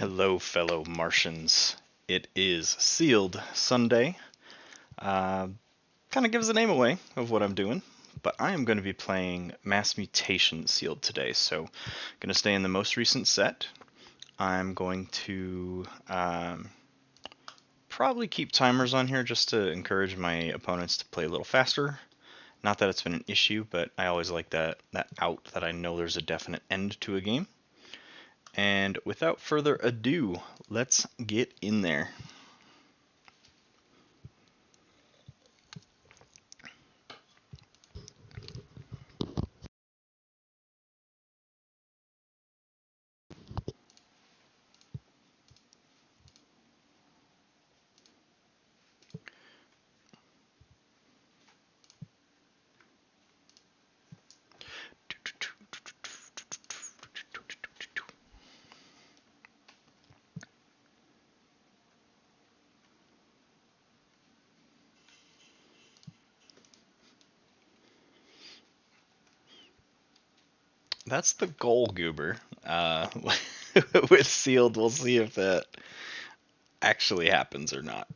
Hello, fellow Martians. It is Sealed Sunday. Kind of gives the name away of what I'm doing, but I am going to be playing Mass Mutation Sealed today. So, going to stay in the most recent set. I'm going to probably keep timers on here just to encourage my opponents to play a little faster. Not that it's been an issue, but I always like that out that I know there's a definite end to a game. And without further ado, let's get in there. That's the goal, Goober. With Sealed, we'll see if that actually happens or not.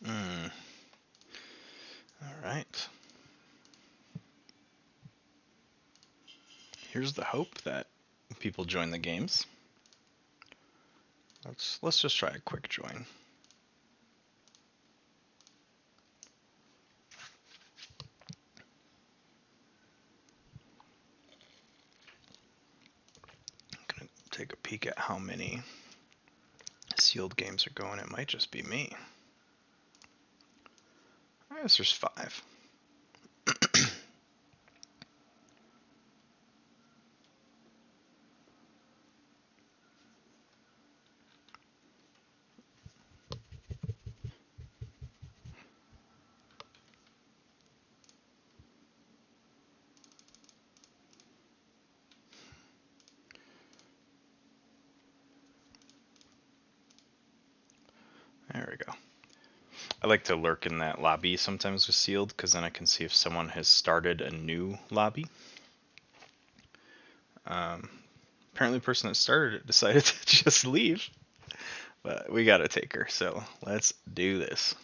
All right. Here's the hope that people join the games. Let's just try a quick join. I'm gonna take a peek at how many Sealed games are going. It might just be me. I guess there's 5. There we go. I like to lurk in that lobby sometimes with Sealed, because then I can see if someone has started a new lobby. Apparently the person that started it decided to just leave. But we gotta take her, so let's do this.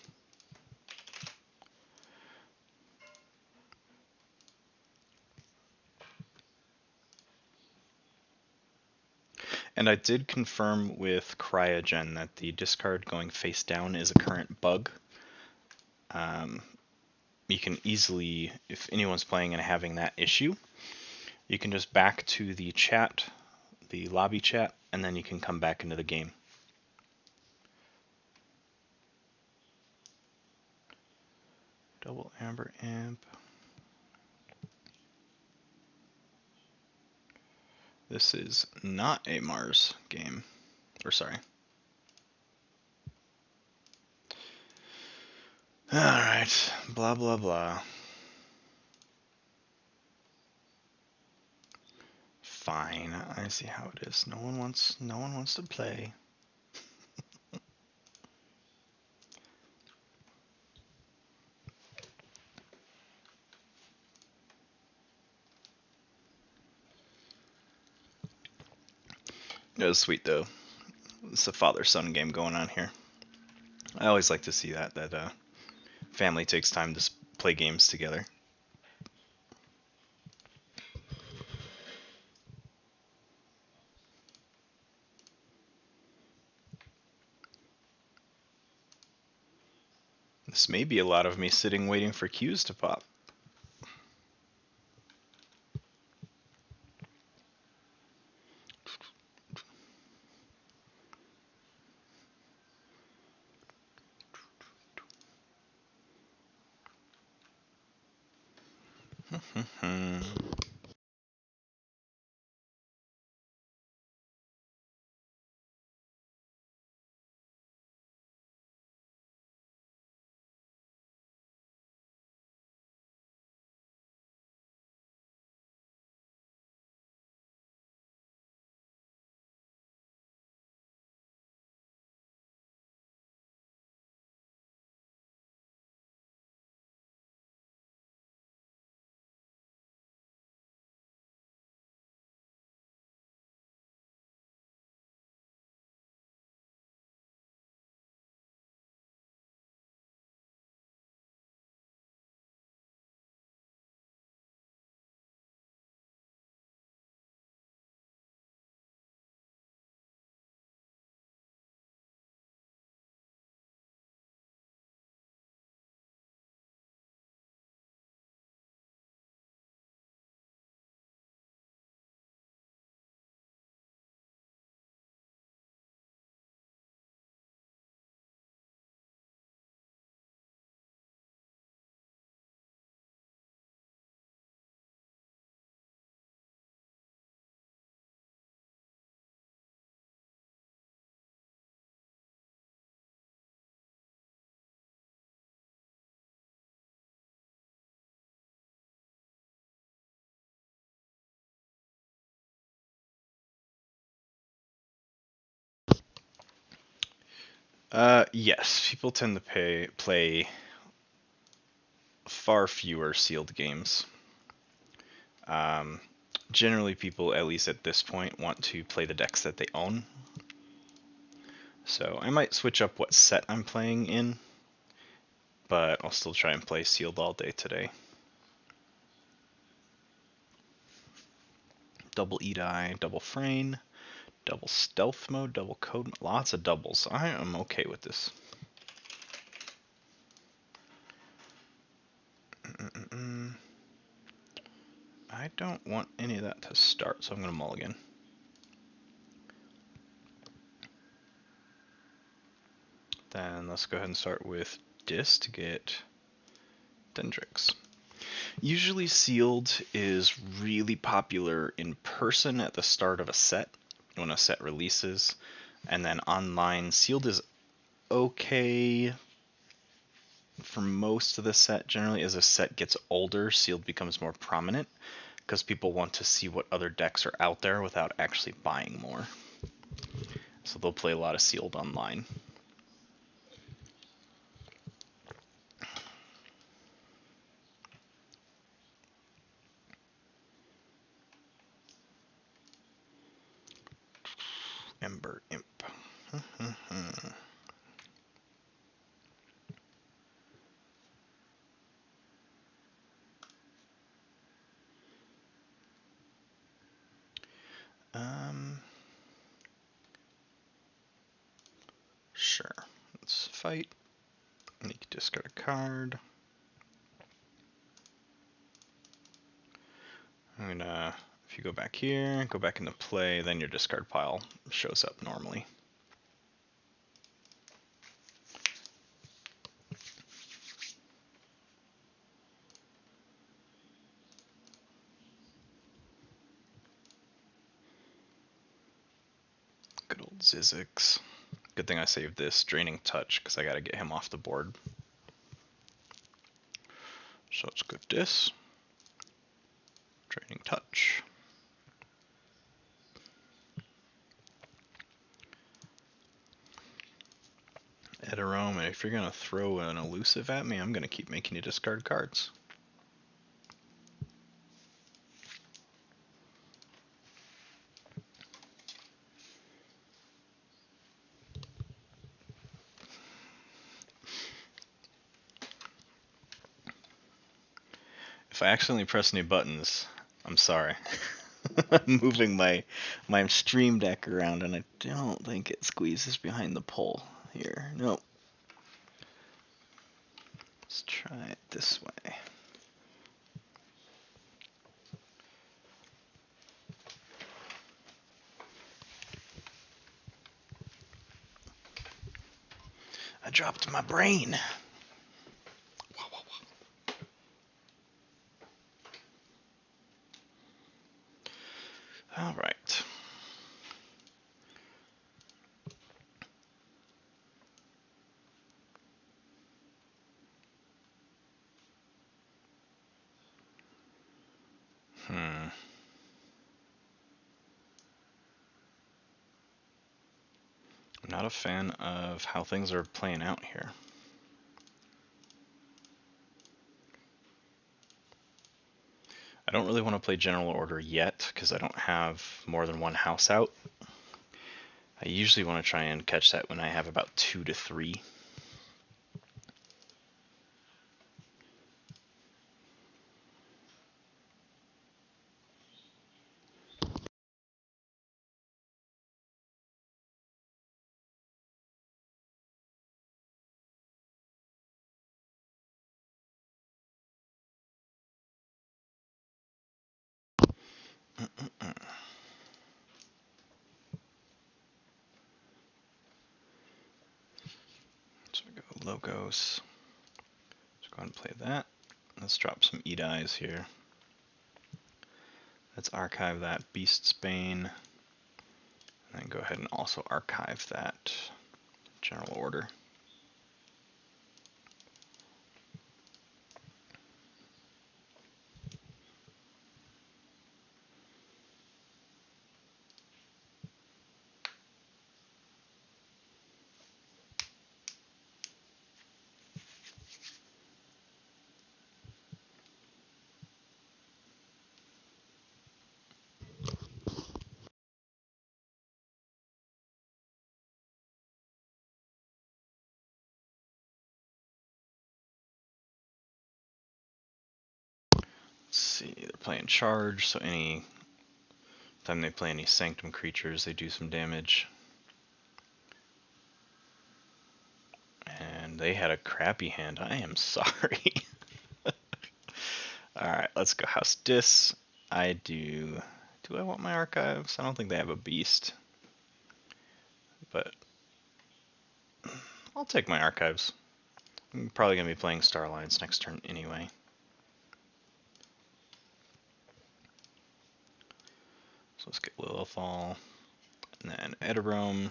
And I did confirm with Cryogen that the discard going face down is a current bug. You can easily, if anyone's playing and having that issue, you can just back to the chat, the lobby chat, and then you can come back into the game. Double Amber Amp. This is not a Mars game. Or sorry. Alright, blah blah blah. Fine, I see how it is. No one wants to play. It was sweet though. It's a father-son game going on here. I always like to see that family takes time to play games together. This may be a lot of me sitting waiting for cues to pop. Yes, people tend to play far fewer sealed games. Um, Generally, people, at least at this point, want to play the decks that they own. So I might switch up what set I'm playing in, but I'll still try and play sealed all day today. Double E-Die, double Frayne, double stealth mode, double code, lots of doubles. I am okay with this. I don't want any of that to start, so I'm going to mulligan. Then let's go ahead and start with Dis to get Dendrix. Usually sealed is really popular in person at the start of a set, when a set releases, and then online sealed is okay for most of the set. Generally, as a set gets older, sealed becomes more prominent because people want to see what other decks are out there without actually buying more. So they'll play a lot of sealed online. Ember Imp. Sure. Let's fight. You can discard a card. I'm gonna, if you go back here, go back into play, then your discard pile shows up normally. Good old Zizix. Good thing I saved this Draining Touch because I gotta get him off the board. So it's good Dis. Draining Touch. Edarome, and if you're gonna throw an elusive at me, I'm gonna keep making you discard cards. If I accidentally press any buttons, I'm sorry. I'm moving my stream deck around and I don't think it squeezes behind the pole here. Nope. Let's try it this way. I dropped my brain. All right. I'm not a fan of how things are playing out here. I don't really want to play General Order yet because I don't have more than one house out. I usually want to try and catch that when I have about 2 to 3. So we go Logos. Let's go ahead and play that. Let's drop some E-Dies here. Let's archive that Beast's Bane. And then go ahead and also archive that General Order. Let's see, they're playing charge, so any time they play any sanctum creatures, they do some damage. And they had a crappy hand. I am sorry. Alright, let's go House Dis. I do... Do I want my archives? I don't think they have a beast. But I'll take my archives. I'm probably going to be playing Star Alliance next turn anyway. So let's get Lilithal. And then Edirome.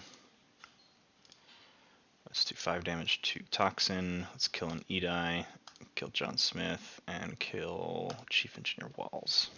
Let's do 5 damage to Toxin. Let's kill an Edai. Kill John Smith. And kill Chief Engineer Walls.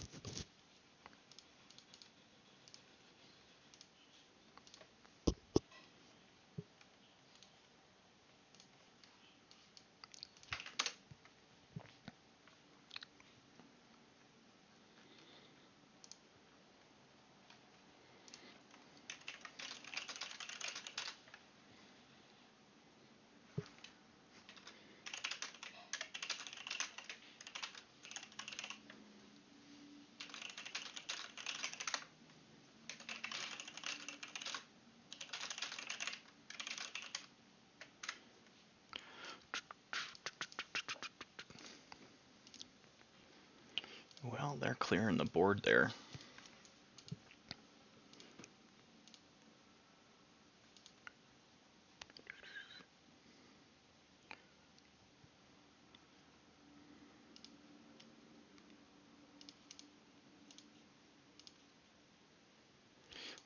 Well, they're clearing the board there.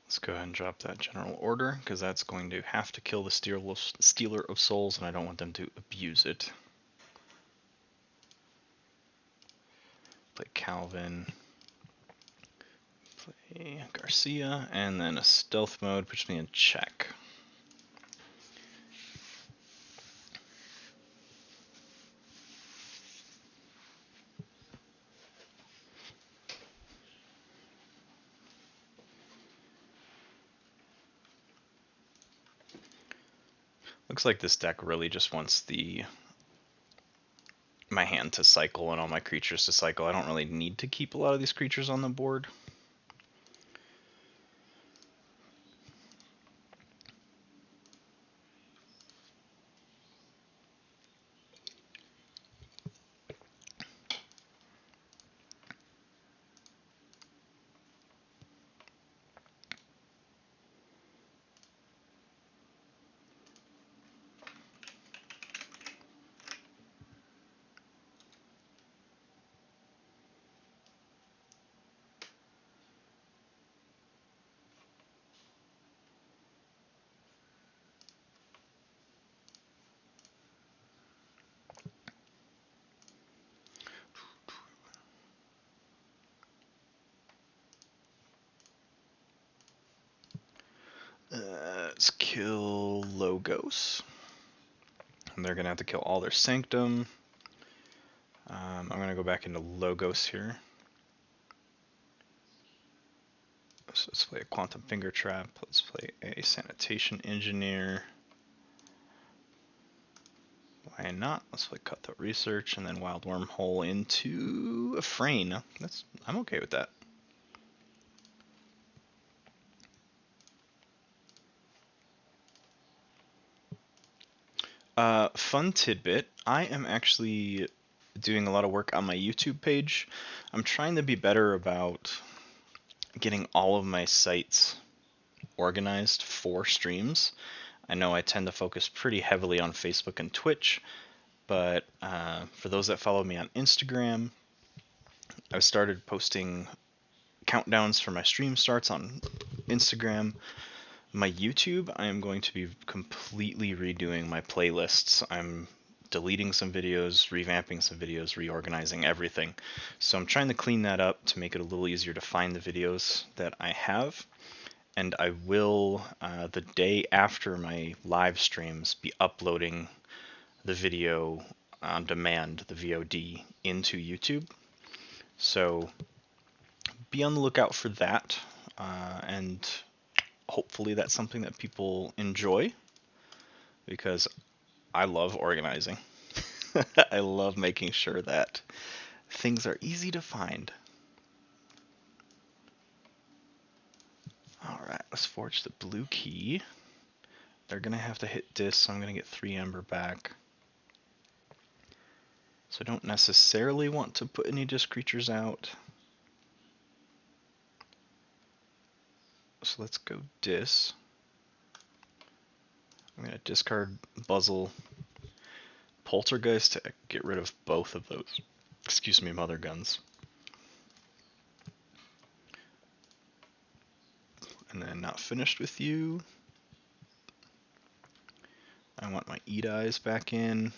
Let's go ahead and drop that general order, because that's going to have to kill the Stealer of Souls, and I don't want them to abuse it. Play Calvin. Play Garcia, and then a stealth mode puts me in check. Looks like this deck really just wants my hand to cycle and all my creatures to cycle. I don't really need to keep a lot of these creatures on the board. Let's kill Logos. And they're going to have to kill all their Sanctum. I'm going to go back into Logos here. So let's play a Quantum Finger Trap. Let's play a Sanitation Engineer. Why not? Let's play Cutthroat Research and then Wild Wormhole into a Frayne. I'm okay with that. Fun tidbit. I am actually doing a lot of work on my YouTube page. I'm trying to be better about getting all of my sites organized for streams. I know I tend to focus pretty heavily on Facebook and Twitch, but for those that follow me on Instagram, I've started posting countdowns for my stream starts on Instagram. My YouTube, I am going to be completely redoing my playlists. I'm deleting some videos, revamping some videos, reorganizing everything. So I'm trying to clean that up to make it a little easier to find the videos that I have. And I will, the day after my live streams, be uploading the video on demand, the VOD, into YouTube. So be on the lookout for that, and hopefully that's something that people enjoy, because I love organizing. I love making sure that things are easy to find. Alright, let's forge the blue key. They're going to have to hit dis, so I'm going to get 3 ember back. So I don't necessarily want to put any disc creatures out. So let's go dis. I'm going to discard Buzzle, Poltergeist to get rid of both of those, excuse me, Mother Guns. And then not finished with you. I want my Eat Eyes back in.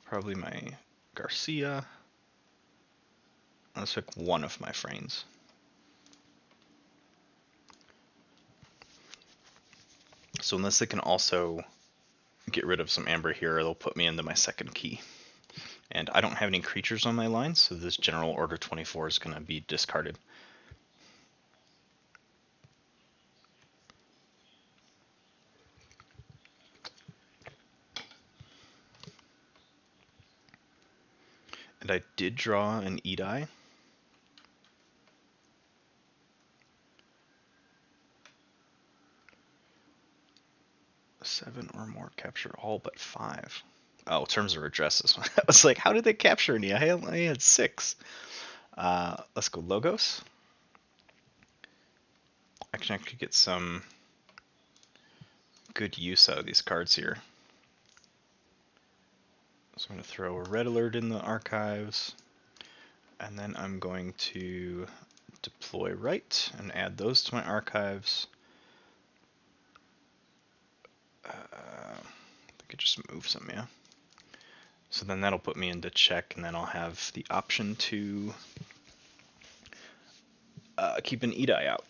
Probably my Garcia. Let's pick one of my Frains. So unless they can also get rid of some amber here, they'll put me into my second key. And I don't have any creatures on my line, so this General Order 24 is going to be discarded. And I did draw an Eat Eye. Seven or more capture all but 5. Oh, terms of addresses. I was like, how did they capture any? I only had 6. Let's go Logos. Actually, I could get some good use out of these cards here. So I'm going to throw a Red Alert in the archives. And then I'm going to deploy right and add those to my archives. I could just move some, yeah. So then that'll put me into check, and then I'll have the option to keep an Eat Eye out.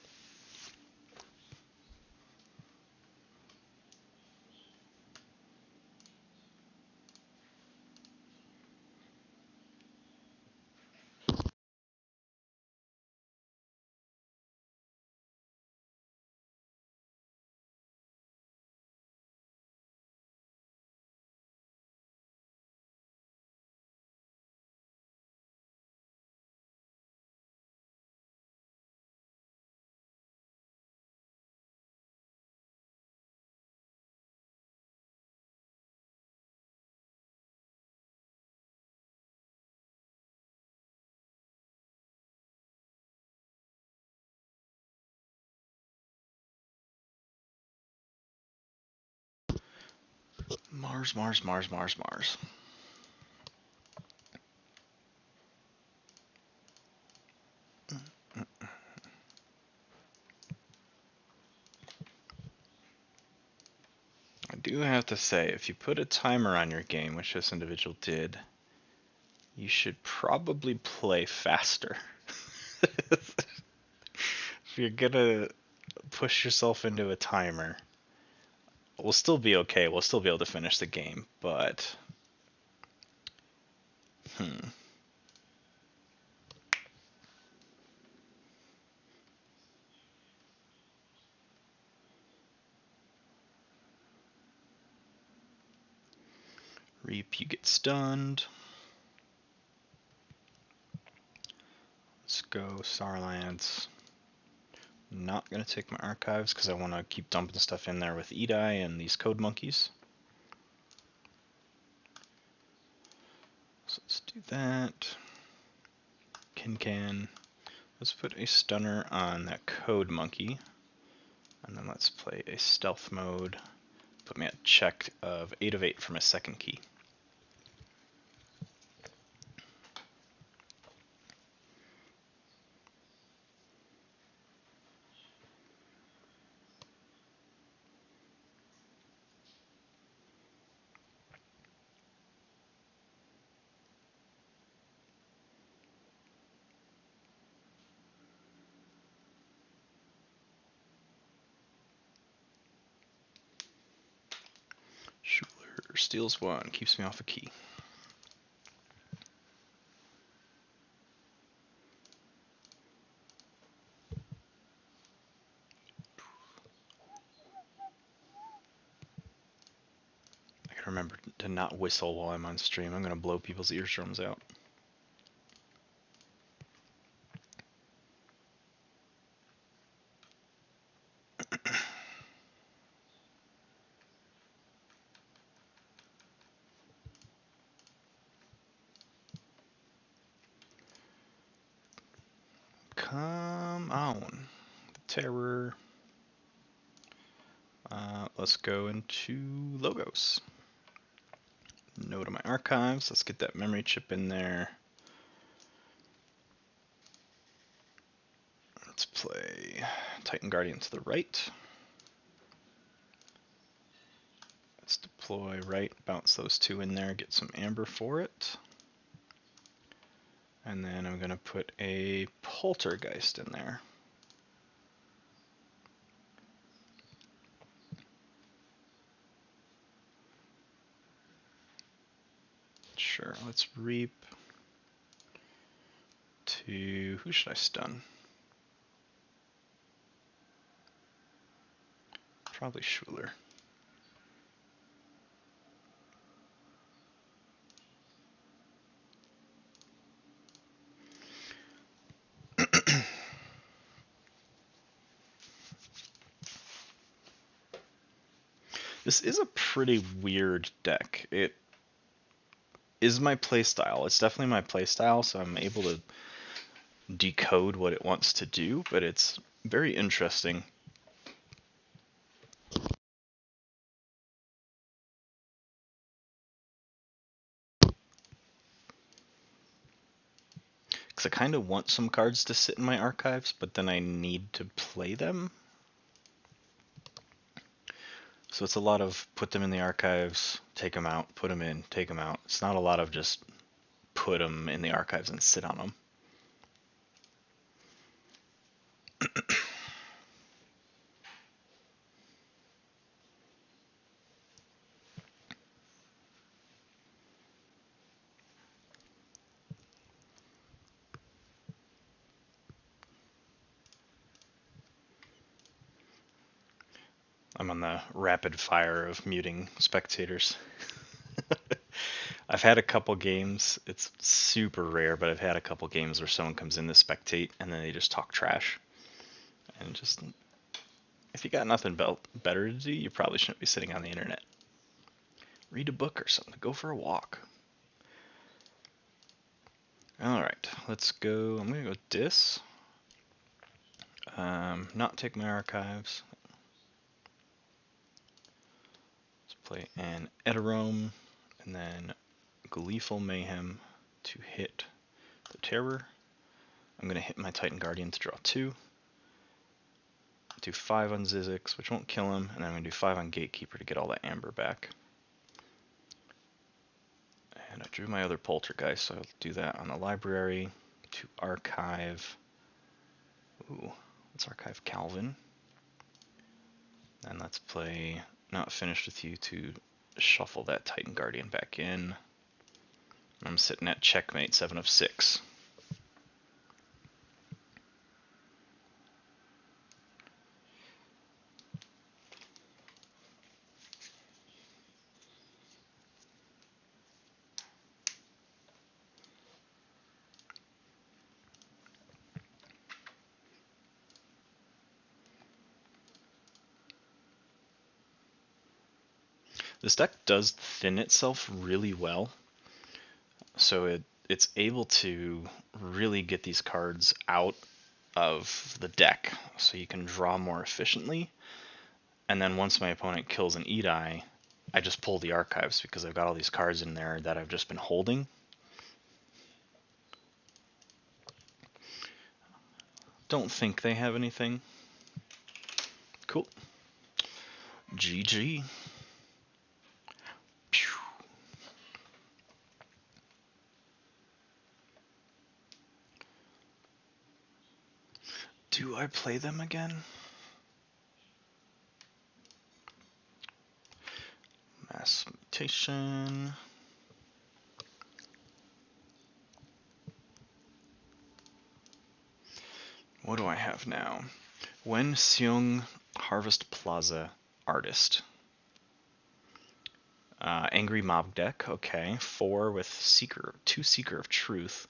Mars, Mars, Mars, Mars, Mars. I do have to say, if you put a timer on your game, which this individual did, you should probably play faster. If you're gonna push yourself into a timer, we'll still be okay. We'll still be able to finish the game, but Reap, you get stunned. Let's go Sarlance. Not gonna take my archives because I want to keep dumping stuff in there with Eat Eye and these code monkeys. So let's do that. Can. Let's put a stunner on that code monkey. And then let's play a stealth mode. Put me at check of 8 of 8 for my second key. Schuler steals 1, keeps me off a key. to not whistle while I'm on stream. I'm going to blow people's eardrums out. Come on. Terror. Let's go into logos. Go to my archives. Let's get that memory chip in there. Let's play Titan Guardian to the right. Let's deploy right, bounce those two in there, get some amber for it. And then I'm going to put a poltergeist in there. Sure, let's reap to, who should I stun? Probably Schuler. This is a pretty weird deck. It is my playstyle. It's definitely my playstyle, so I'm able to decode what it wants to do, but it's very interesting. Because I kind of want some cards to sit in my archives, but then I need to play them. So it's a lot of put them in the archives, take them out, put them in, take them out. It's not a lot of just put them in the archives and sit on them. I'm on the rapid fire of muting spectators. I've had a couple games, it's super rare, but I've had a couple games where someone comes in to spectate and then they just talk trash. And just, if you got nothing better to do, you probably shouldn't be sitting on the internet. Read a book or something, go for a walk. Alright, let's go, I'm gonna go dis. Not take my archives. Let's play an Eterome, and then Gleeful Mayhem to hit the Terror. I'm going to hit my Titan Guardian to draw 2. Do 5 on Zizix, which won't kill him, and then I'm going to do 5 on Gatekeeper to get all that amber back. And I drew my other Poltergeist, so I'll do that on the library to archive. Ooh, let's archive Calvin. And let's play Not Finished With You to shuffle that Titan Guardian back in. I'm sitting at checkmate, 7 of 6. This deck does thin itself really well, so it's able to really get these cards out of the deck, so you can draw more efficiently. And then once my opponent kills an Edai, I just pull the archives because I've got all these cards in there that I've just been holding. Don't think they have anything. Cool. GG. Do I play them again? Mass Mutation. What do I have now? Wen Seung Harvest Plaza Artist. Angry Mob deck, okay. 4 with Seeker, 2 Seeker of Truth,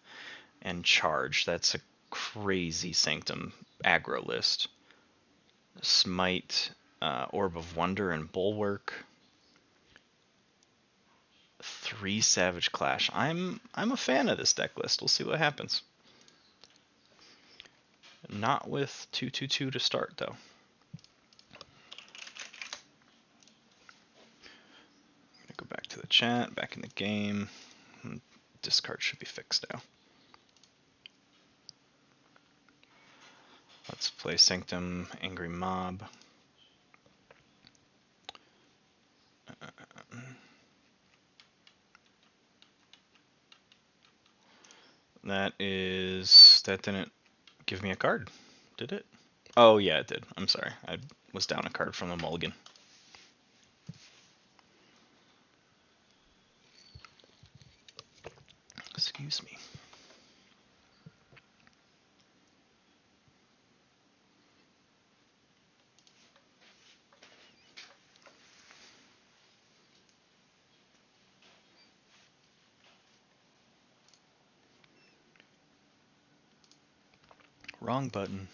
and Charge. That's a crazy Sanctum aggro list. Smite, Orb of Wonder, and Bulwark. 3 Savage Clash. I'm a fan of this deck list. We'll see what happens. Not with 2/2/2 to start, though. I'm gonna go back to the chat, back in the game. Discard should be fixed now. Let's play Sanctum, Angry Mob. That didn't give me a card, did it? Oh yeah, it did. I'm sorry. I was down a card from the mulligan. Excuse me. Wrong button.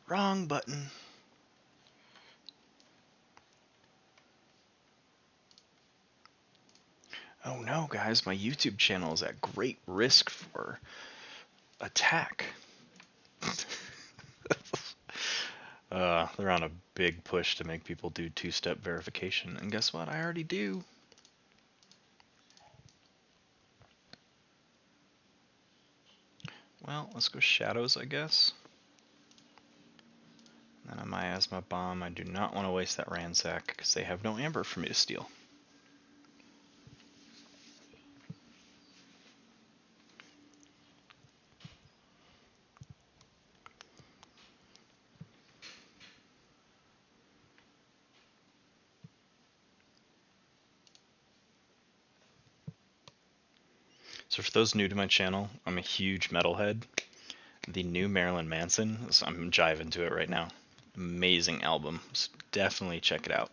Wrong button. Oh no, guys, my YouTube channel is at great risk for attack. They're on a big push to make people do 2-step verification, and guess what? I already do. Well, let's go Shadows, I guess. Then on my Asthma Bomb, I do not want to waste that Ransack, because they have no Amber for me to steal. So for those new to my channel, I'm a huge metalhead. The new Marilyn Manson, so I'm jiving to it right now. Amazing album, so definitely check it out.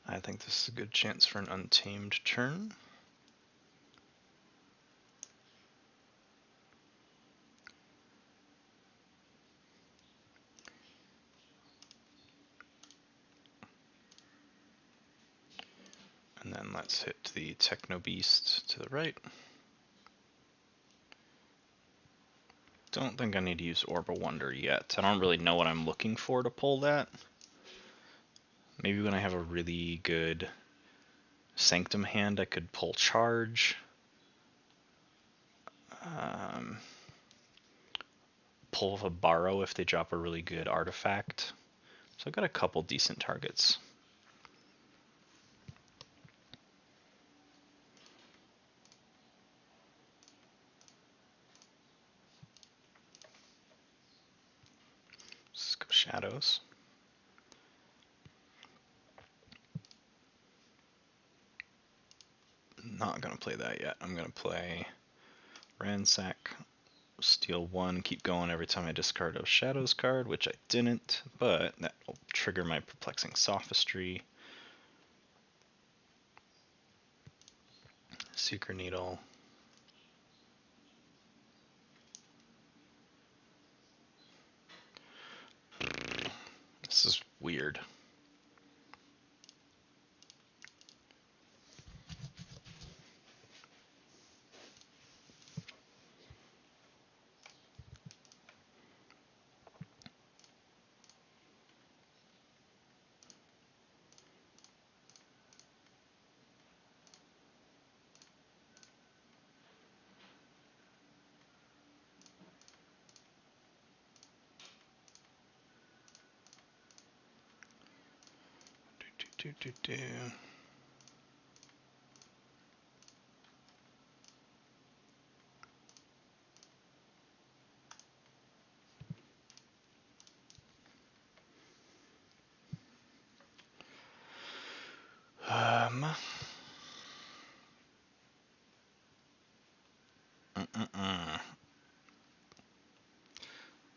I think this is a good chance for an Untamed turn. And then let's hit the Techno Beast to the right. Don't think I need to use Orb of Wonder yet. I don't really know what I'm looking for to pull that. Maybe when I have a really good Sanctum hand, I could pull Charge. Pull a Borrow if they drop a really good artifact. So I've got a couple decent targets. Let's go Shadows. Not gonna play that yet. I'm gonna play Ransack, steal 1, keep going every time I discard a Shadows card, which I didn't, but that will trigger my Perplexing Sophistry. Seeker Needle. This is weird. do. Um.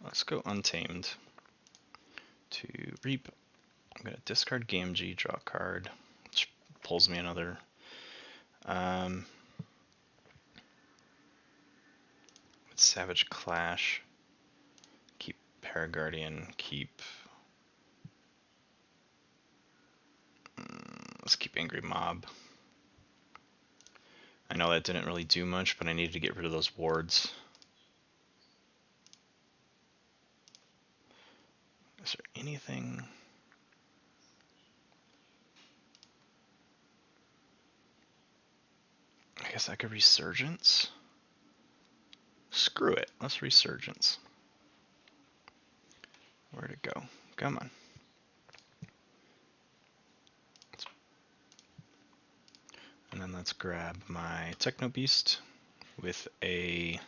Let's go Untamed to Reap. I'm gonna discard Gamgee, draw a card, which pulls me another. Savage Clash. Keep Paraguardian. Let's keep Angry Mob. I know that didn't really do much, but I needed to get rid of those wards. Is there anything? I guess I could Resurgence. Screw it. Let's Resurgence. Where'd it go? Come on. And then let's grab my Techno Beast with a.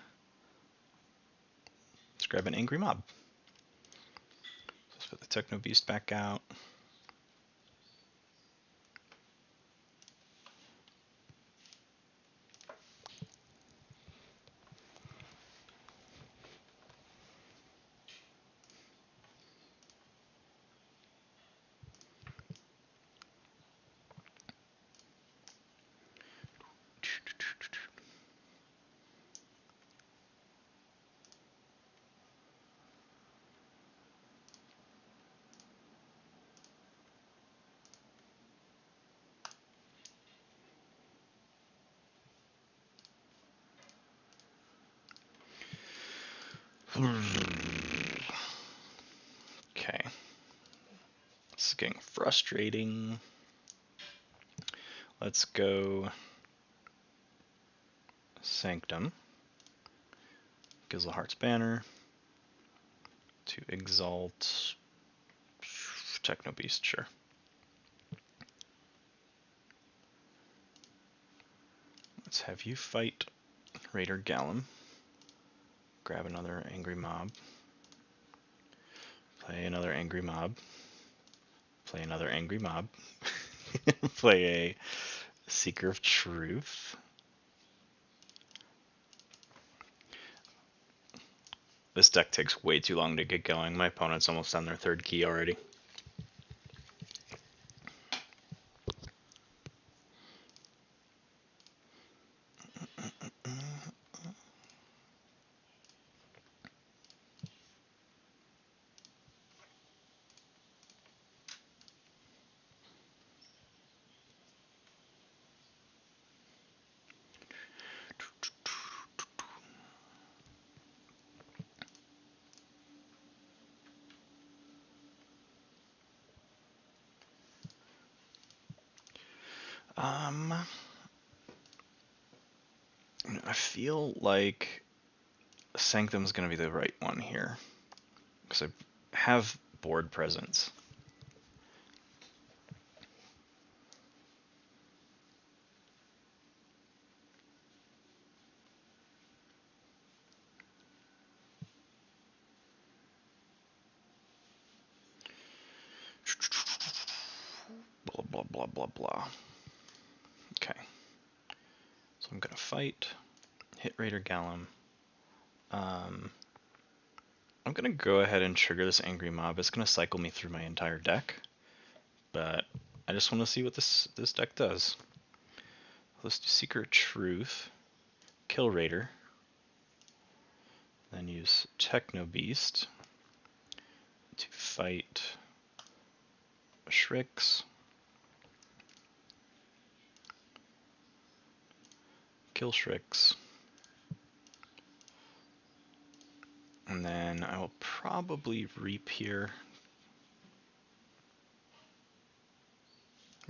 Let's grab an Angry Mob. So let's put the Techno Beast back out. Okay. This is getting frustrating. Let's go Sanctum. Gizzle Banner. To Exalt. Techno Beast, sure. Let's have you fight Raider Gallum. Grab another Angry Mob. Play another Angry Mob. Play another Angry Mob. Play a Seeker of Truth. This deck takes way too long to get going. My opponent's almost on their third key already. I feel like Sanctum's going to be the right one here, because I have board presence. Blah, blah, blah, blah, blah. Okay. So I'm going to fight, hit Raider Gallum. I'm going to go ahead and trigger this Angry Mob. It's going to cycle me through my entire deck, but I just want to see what this deck does. Let's do Seeker of Truth, kill Raider, then use Techno Beast to fight Shrix, kill Shrix, and then I will probably Reap here.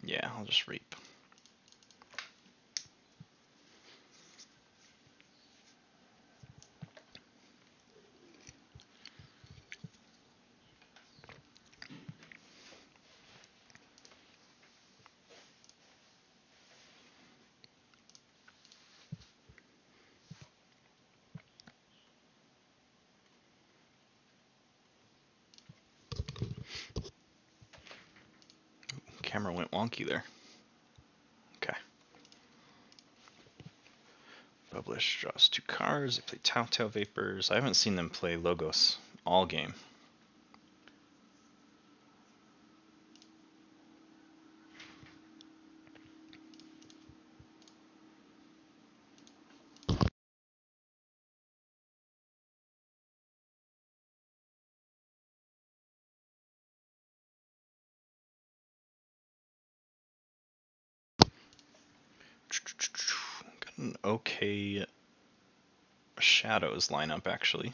Yeah, I'll just Reap. camera went wonky there. Okay. Publish draws 2 cards. They play Telltale Vapors. I haven't seen them play Logos all game. Got an okay Shadows lineup, actually.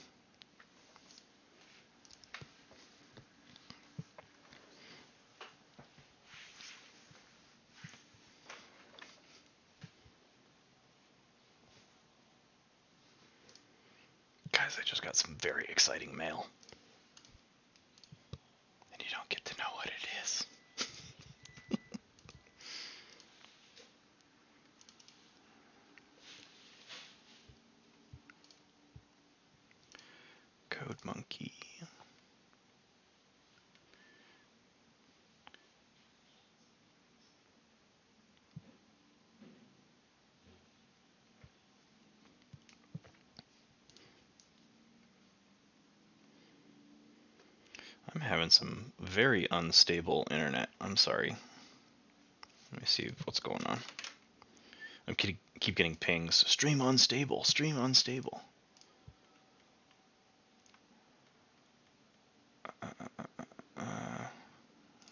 Guys, I just got some very exciting mail. And you don't get to know what it is. Code Monkey. I'm having some very unstable internet. I'm sorry. Let me see what's going on. I keep getting pings. Stream unstable. Stream unstable.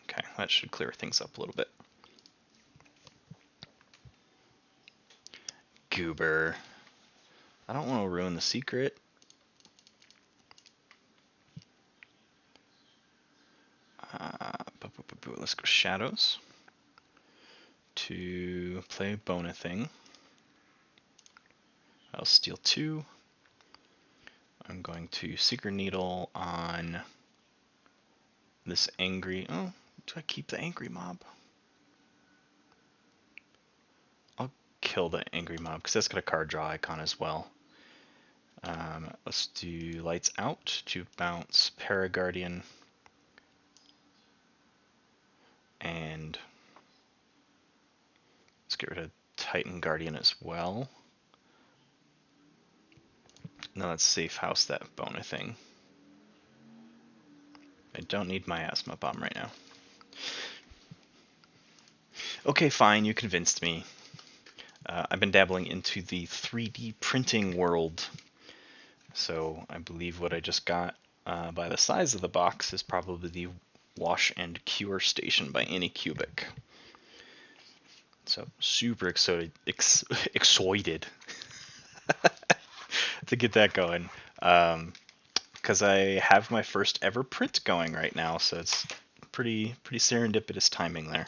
Okay, that should clear things up a little bit. Goober. I don't want to ruin the secret. Let's go Shadows to play Bona Thing. I'll steal 2. I'm going to Secret Needle on this angry. Oh, do I keep the angry mob? I'll kill the angry mob because that's got a card draw icon as well. Let's do Lights Out to bounce Paraguardian and let's get rid of Titan Guardian as well. Now let's safe house that Bona Thing. I don't need my Asthma Bomb right now. Okay, fine, you convinced me. I've been dabbling into the 3D printing world, so I believe what I just got by the size of the box is probably the Wash and Cure Station by Anycubic. So super excited to get that going, because I have my first ever print going right now, so it's pretty serendipitous timing there.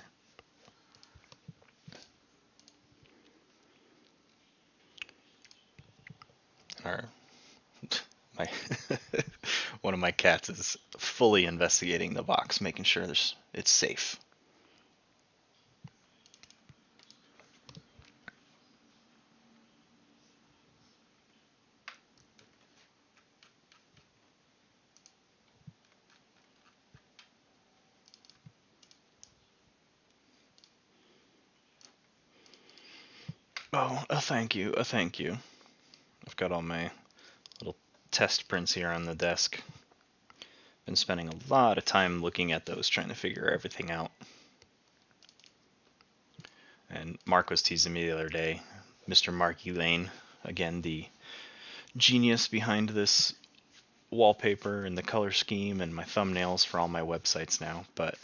One of my cats is fully investigating the box, making sure it's safe. Oh, a thank you, a thank you. I've got all my little test prints here on the desk. Been spending a lot of time looking at those, trying to figure everything out. And Mark was teasing me the other day, Mr. Marky Lane, again, the genius behind this wallpaper and the color scheme and my thumbnails for all my websites now, but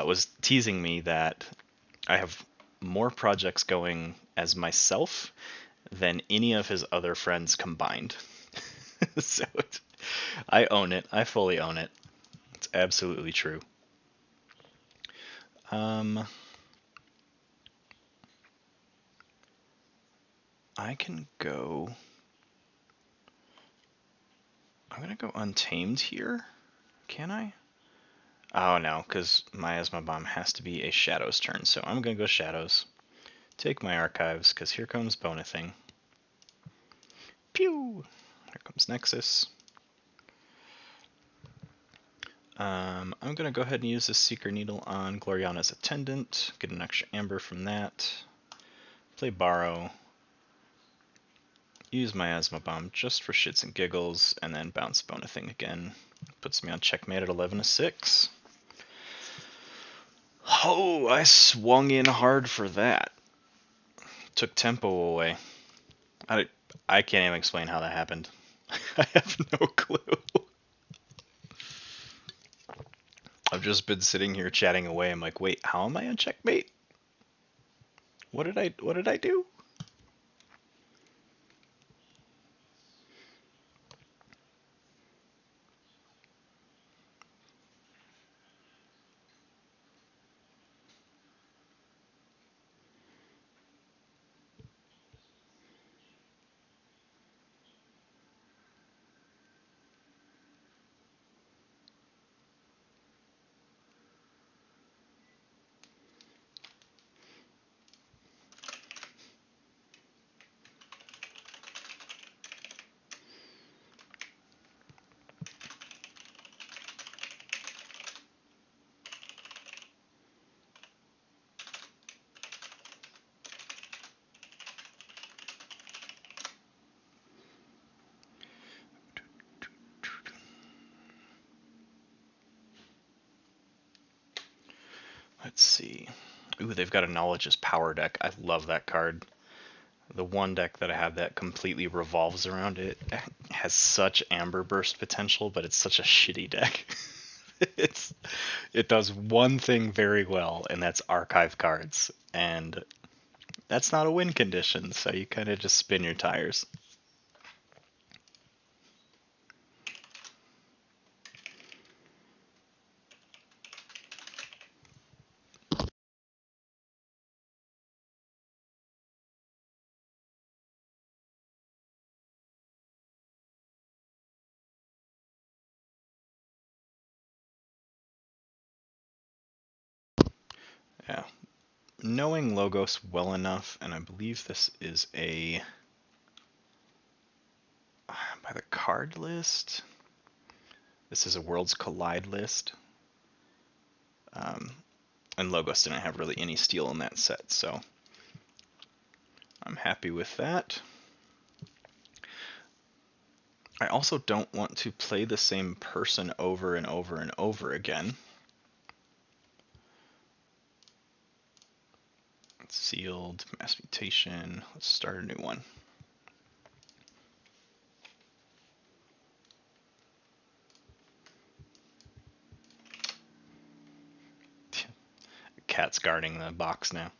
was teasing me that I have more projects going as myself than any of his other friends combined. So I own it. I fully own it. It's absolutely true. I can go. I'm gonna go Untamed here. Can I? Oh no, because my Asthma Bomb has to be a Shadows turn, so I'm gonna go Shadows. Take my archives, because here comes Bona Thing. Pew! Here comes Nexus. I'm going to go ahead and use this Seeker Needle on Gloriana's Attendant, get an extra amber from that, play Borrow, use Miasma Bomb just for shits and giggles, and then bounce Bonething again. Puts me on checkmate at 11-6. Oh, I swung in hard for that. Took tempo away. I can't even explain how that happened. I have no clue. I've just been sitting here chatting away. I'm like, wait, how am I on checkmate? What did I do? Let's see. Ooh, they've got a Knowledge's Power deck. I love that card. The one deck that I have that completely revolves around it has such Amber Burst potential, but it's such a shitty deck. It does one thing very well, and that's archive cards. And that's not a win condition, so you kind of just spin your tires. Yeah. Knowing Logos well enough, and I believe this is a by the card list. This is a Worlds Collide list. And Logos didn't have really any steel in that set, so I'm happy with that. I also don't want to play the same person over and over and over again. Sealed, Mass Mutation. Let's start a new one. Cat's guarding the box now.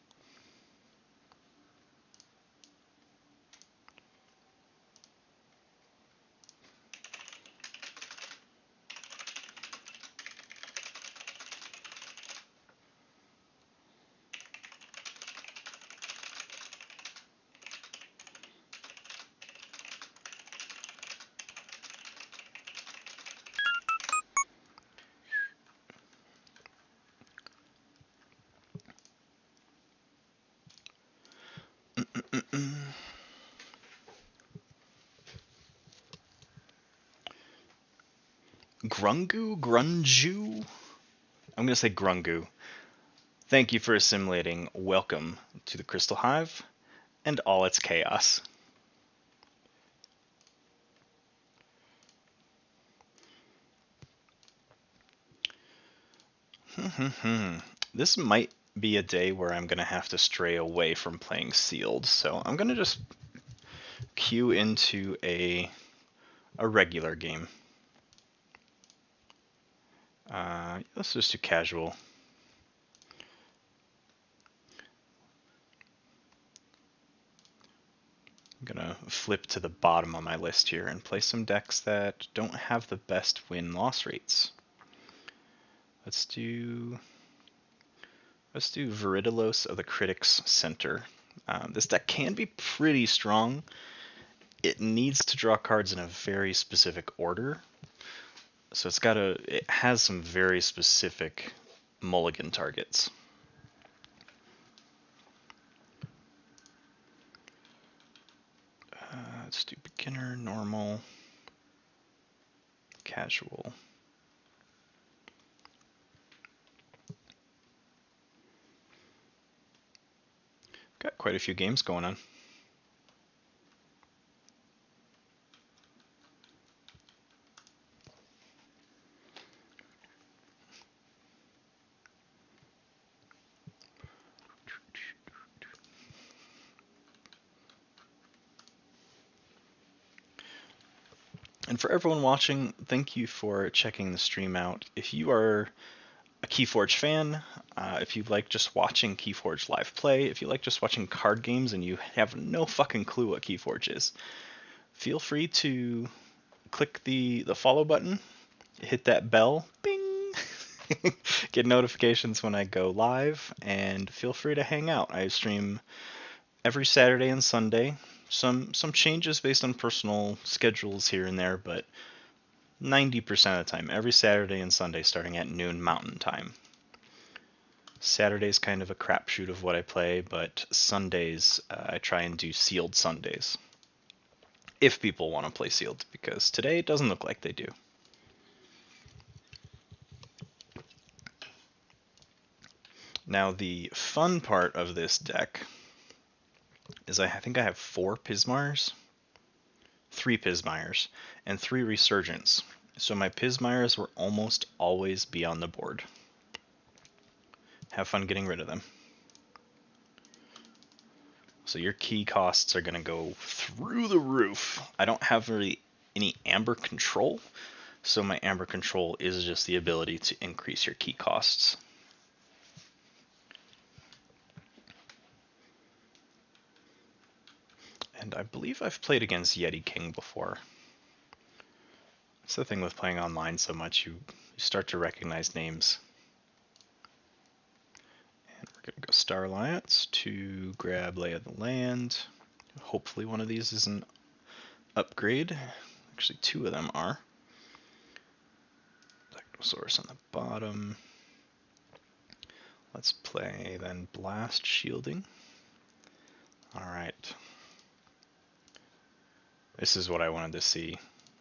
Grungu? I'm going to say Grungu. Thank you for assimilating. Welcome to the Crystal Hive and all its chaos. This might be a day where I'm going to have to stray away from playing Sealed, so I'm going to just queue into a regular game. Let's just do casual. I'm gonna flip to the bottom of my list here and play some decks that don't have the best win-loss rates. Let's do Viridilos of the Critics Center. This deck can be pretty strong. It needs to draw cards in a very specific order. So it has some very specific mulligan targets. Let's do beginner, normal, casual. quite a few games going on. And for everyone watching, thank you for checking the stream out. If you are a Keyforge fan, if you like just watching Keyforge live play, if you like just watching card games and you have no fucking clue what Keyforge is, feel free to click the follow button, hit that bell, bing, get notifications when I go live, and feel free to hang out. I stream every Saturday and Sunday. Some changes based on personal schedules here and there, but 90% of the time, every Saturday and Sunday starting at noon Mountain Time. Saturday's kind of a crapshoot of what I play, but Sundays I try and do sealed Sundays. If people want to play sealed, because today it doesn't look like they do. Now the fun part of this deck is I think I have 4 Pismires, 3 Pismires, and 3 Resurgents. So my Pismires will almost always be on the board. Have fun getting rid of them. So your key costs are going to go through the roof. I don't have really any Amber control, so my Amber control is just the ability to increase your key costs. And I believe I've played against Yeti King before. It's the thing with playing online so much, you start to recognize names. And we're going to go Star Alliance to grab Lay of the Land. Hopefully one of these is an upgrade. Actually, 2 of them are. Source on the bottom. Let's play then Blast Shielding. Alright. This is what I wanted to see.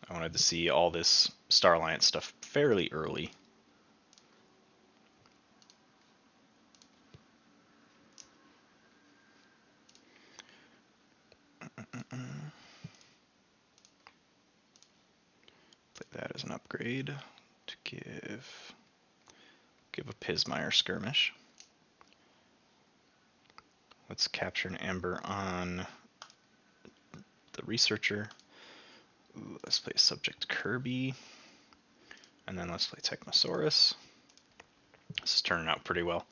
I wanted to see all this Star Alliance stuff fairly early. Play that as an upgrade to give a Pismire Skirmish. Let's capture an Amber on the Researcher. Ooh, let's play Subject Kirby. And then let's play Technosaurus. This is turning out pretty well.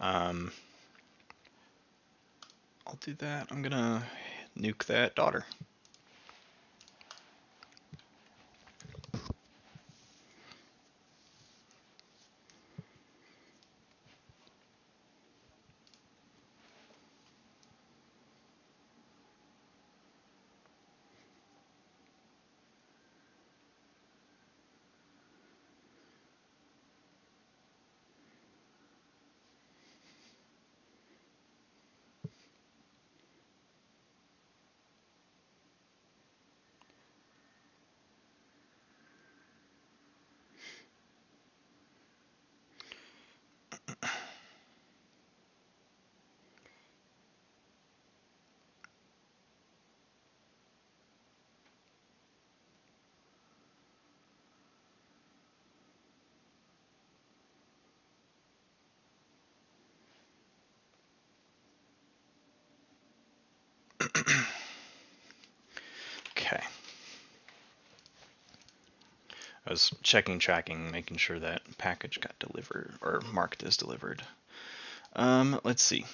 I'll do that. I'm gonna nuke that daughter. Okay. I was tracking, making sure that package got delivered, or marked as delivered. Let's see.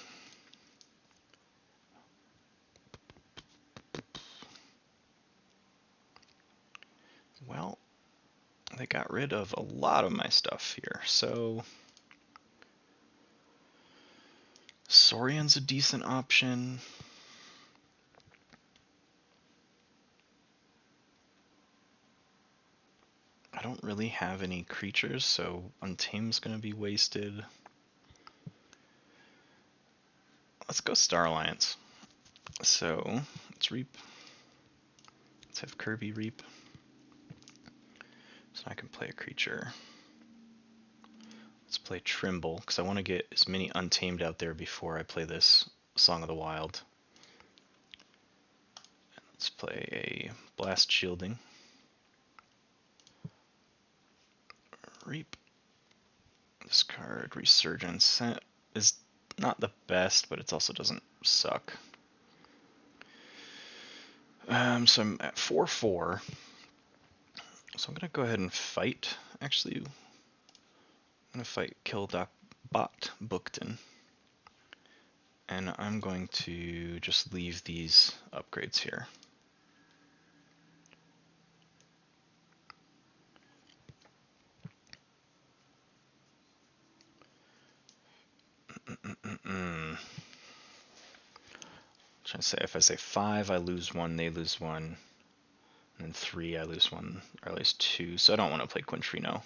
Well, they got rid of a lot of my stuff here, so Saurian's a decent option. I don't really have any creatures, so Untamed's going to be wasted. Let's go Star Alliance. So, let's reap. Let's have Kirby reap. So I can play a creature. Let's play Trimble, because I want to get as many Untamed out there before I play this Song of the Wild. Let's play a Blast Shielding. Reap. Discard Resurgence. That is not the best, but it also doesn't suck. So I'm at 4/4. So I'm going to go ahead and fight. Actually, I'm going to fight Killbot Bookton. And I'm going to just leave these upgrades here. Trying to say, if I say 5, I lose 1, they lose 1, and then 3, I lose 1, or at least 2. So I don't want to play Quintrino.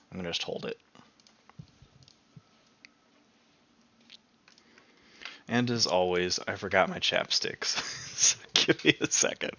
I'm gonna just hold it. And as always, I forgot my chapsticks. So give me a second.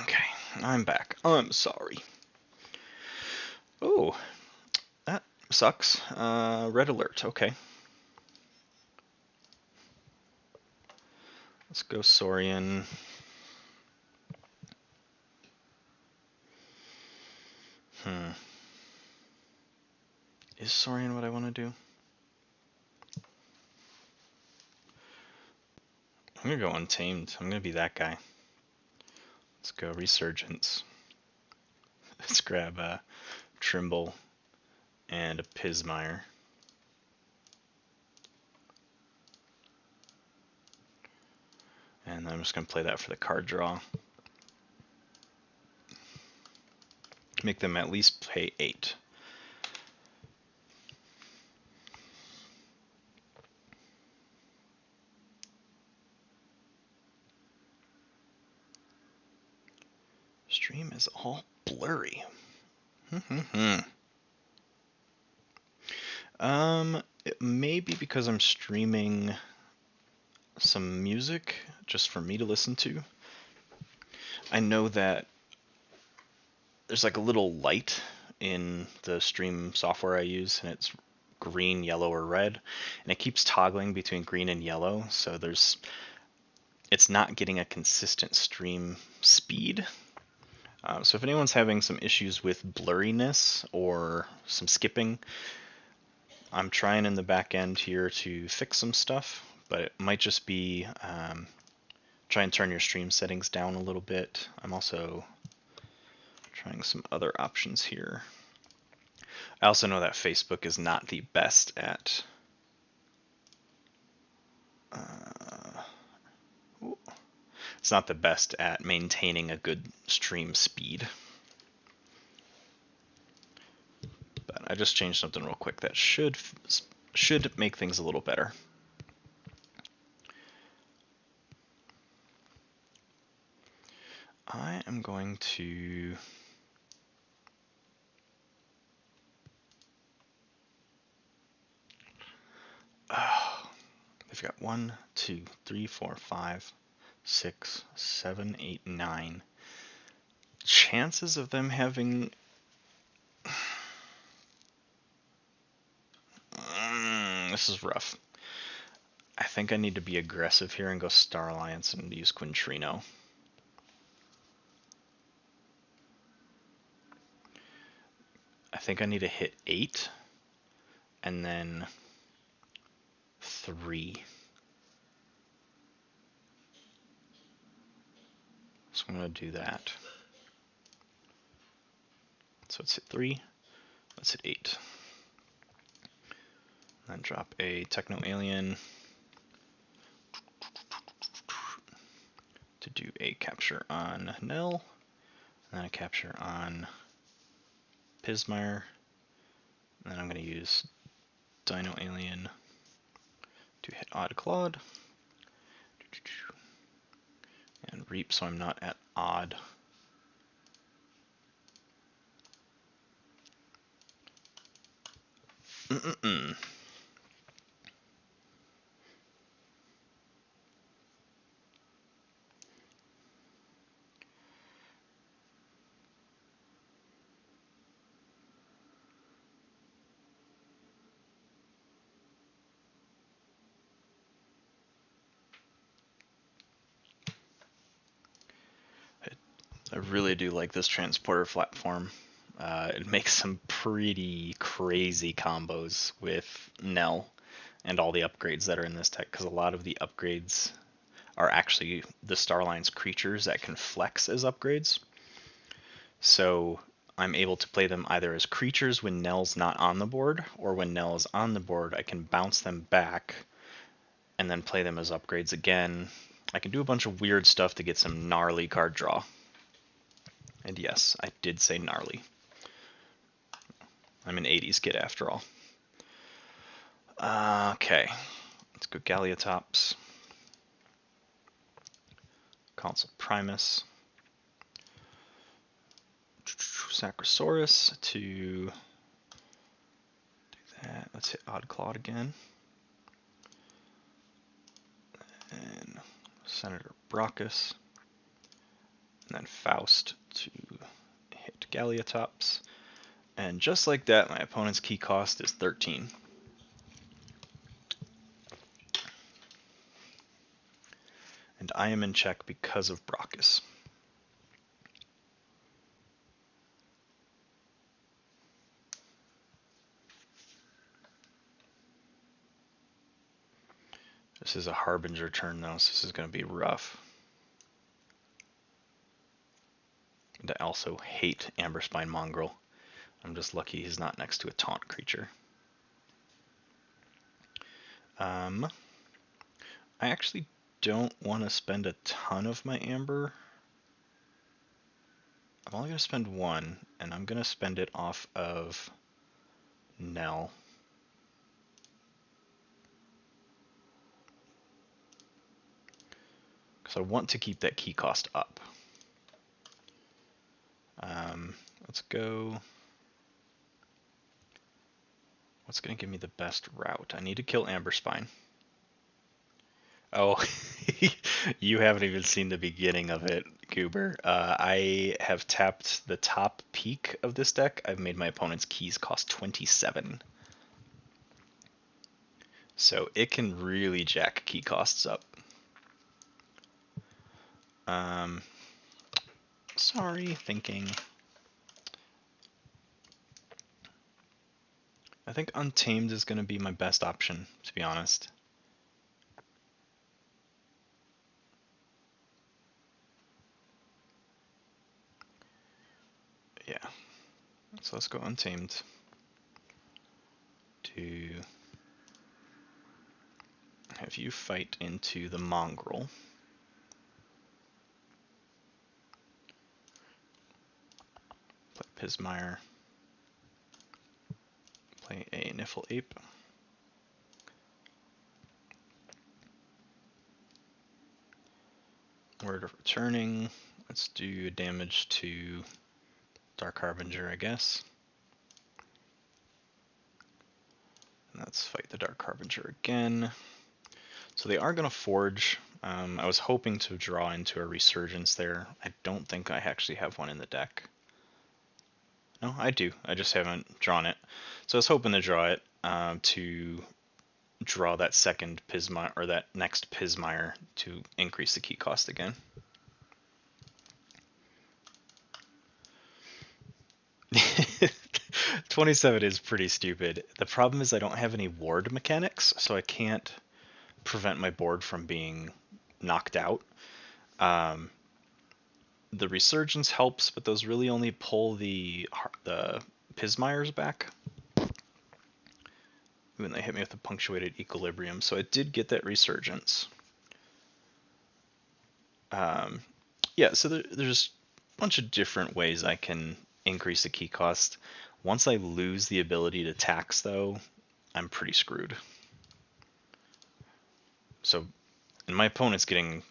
Okay, I'm back. I'm sorry. Oh, that sucks. Red alert. Okay. Let's go Saurian. Is Saurian what I want to do? I'm gonna go Untamed. I'm gonna be that guy. Let's go Resurgence. Let's grab a Trimble and a Pismire. And I'm just gonna play that for the card draw. Make them at least pay 8. Stream is all blurry. It may be because I'm streaming some music just for me to listen to. I know that there's like a little light in the stream software I use, and it's green, yellow, or red, and it keeps toggling between green and yellow, so it's not getting a consistent stream speed. So if anyone's having some issues with blurriness or some skipping, I'm trying in the back end here to fix some stuff, but it might just be try and turn your stream settings down a little bit. I'm also trying some other options here. I also know that Facebook is not the best at it's not the best at maintaining a good stream speed. But I just changed something real quick that should make things a little better. I am going to they've got 1, 2, 3, 4, 5, 6, 7, 8, 9. Chances of them having this is rough. I think I need to be aggressive here and go Star Alliance and use Quintrino. I think I need to hit 8 and then 3. So I'm going to do that. So let's hit 3. Let's hit 8. Then drop a Techno Alien to do a capture on Nell, and then a capture on Pismire. And then I'm going to use Dino Alien to hit Odd Clawed. And Reap so I'm not at odd. Mm-mm-mm. I really do like this transporter platform. It makes some pretty crazy combos with Nell and all the upgrades that are in this tech, because a lot of the upgrades are actually the Starline's creatures that can flex as upgrades. So I'm able to play them either as creatures when Nell's not on the board, or when Nell is on the board, I can bounce them back and then play them as upgrades again. I can do a bunch of weird stuff to get some gnarly card draw. And yes, I did say gnarly. I'm an 80s kid after all. Okay, let's go Galiotops. Consul Primus. Sacrosaurus to do that. Let's hit Odd Clawed again. And Senator Brockus. And then Faust to hit Galiotops. And just like that, my opponent's key cost is 13. And I am in check because of Brockus. This is a Harbinger turn though, so this is going to be rough. And I also hate Amberspine Mongrel. I'm just lucky he's not next to a taunt creature. I actually don't want to spend a ton of my Amber. I'm only going to spend one, and I'm going to spend it off of Nell. Because I want to keep that key cost up. Let's go. What's going to give me the best route? I need to kill Amberspine. Oh, you haven't even seen the beginning of it, Goober. I have tapped the top peak of this deck. I've made my opponent's keys cost 27. So it can really jack key costs up. Sorry, thinking. I think Untamed is going to be my best option, to be honest. Yeah. So let's go Untamed to have you fight into the Mongrel. Play Pismire. Play a Niffle Ape. Word of Returning. Let's do damage to Dark Harbinger, I guess. And let's fight the Dark Harbinger again. So they are going to Forge. I was hoping to draw into a Resurgence there. I don't think I actually have one in the deck. No, I do. I just haven't drawn it. So I was hoping to draw it to draw that second Pismire, or that next Pismire, to increase the key cost again. $27 is pretty stupid. The problem is I don't have any ward mechanics, so I can't prevent my board from being knocked out. The Resurgence helps, but those really only pull the Pismires back when they hit me with a punctuated Equilibrium, so I did get that Resurgence. Yeah, so there's a bunch of different ways I can increase the key cost. Once I lose the ability to tax, though, I'm pretty screwed. So, and my opponent's getting,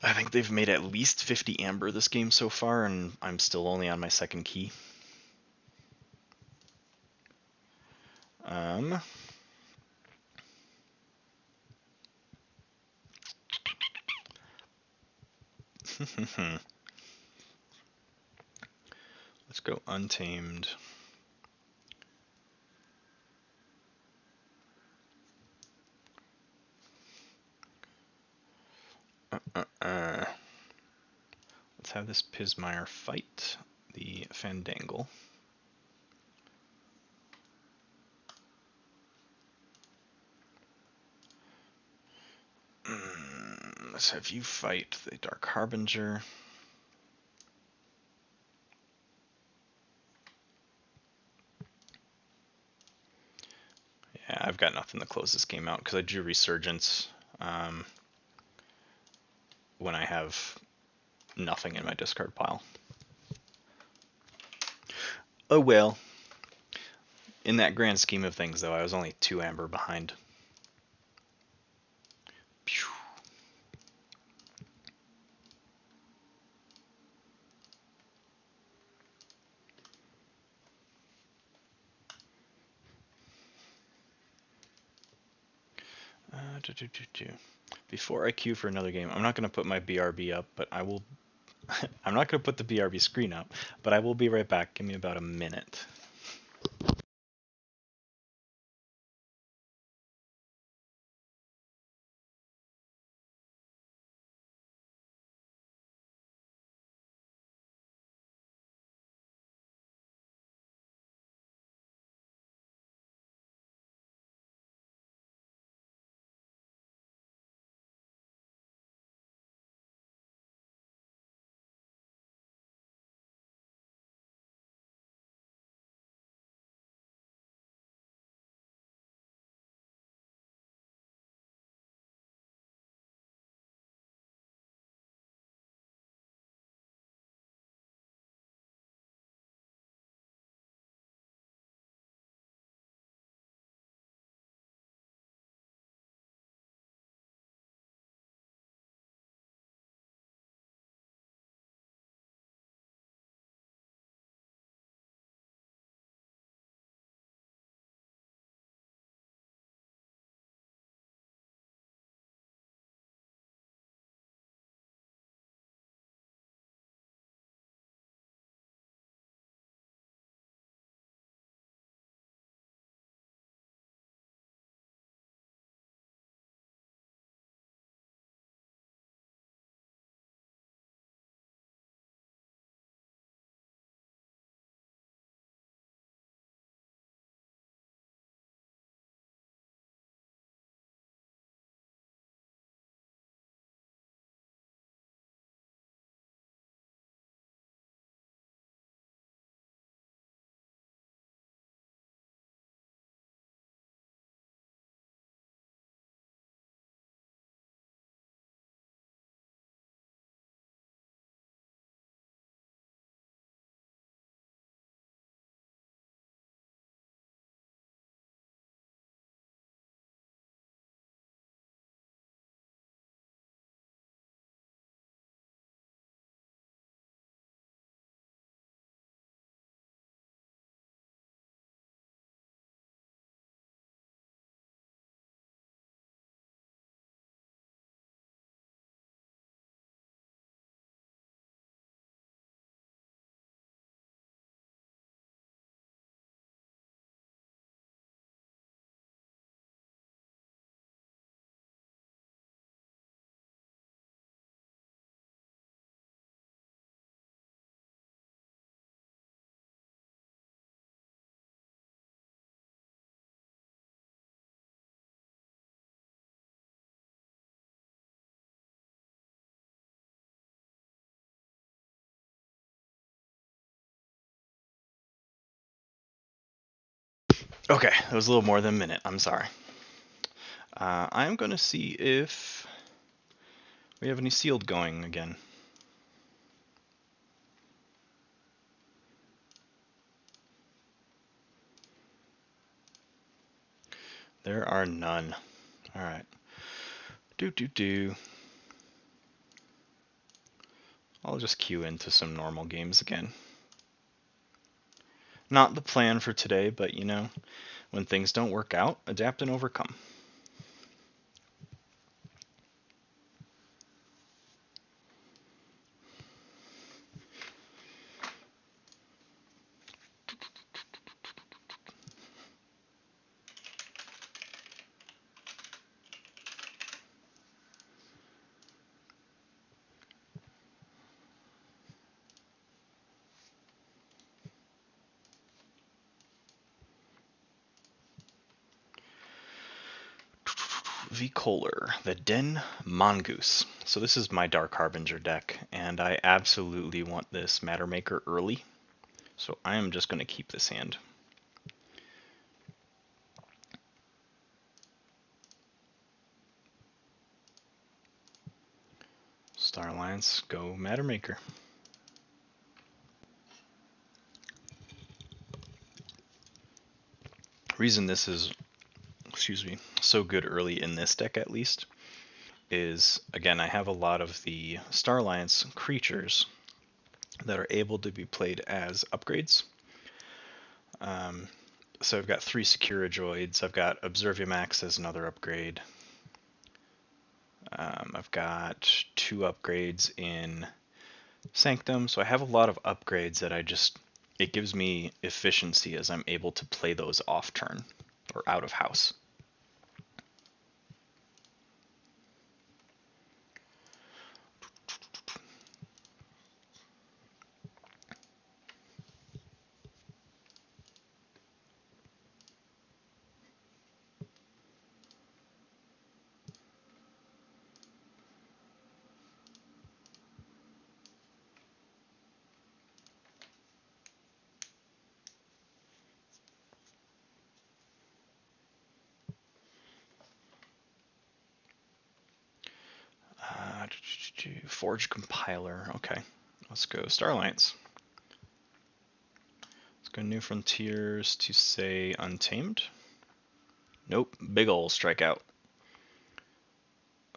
I think they've made at least 50 amber this game so far, and I'm still only on my second key. Let's go Untamed. Let's have this Pismire fight the Fandangle. Let's have you fight the Dark Harbinger. Yeah, I've got nothing to close this game out because I drew Resurgence when I have nothing in my discard pile. Oh well. In that grand scheme of things, though, I was only 2 amber behind. Pew. Before I queue for another game, I'm not going to put my BRB up, but I will. I'm not going to put the BRB screen up, but I will be right back. Give me about a minute. Okay, that was a little more than a minute. I'm sorry. I'm going to see if we have any sealed going again. There are none. All right. I'll just queue into some normal games again. Not the plan for today, but you know, when things don't work out, adapt and overcome. V. Kohler, the Den Mongoose. So this is my Dark Harbinger deck, and I absolutely want this Matter Maker early. So I am just going to keep this hand. Star Alliance, go Matter Maker. Reason this is, so good early in this deck at least, is again I have a lot of the Star Alliance creatures that are able to be played as upgrades. So I've got 3 Securajoids, I've got Observimax as another upgrade. I've got 2 upgrades in Sanctum, so I have a lot of upgrades that it gives me efficiency as I'm able to play those off turn or out of house. Forge Compiler. Okay, let's go Star Alliance. Let's go New Frontiers to say Untamed. Nope, big ol' strikeout.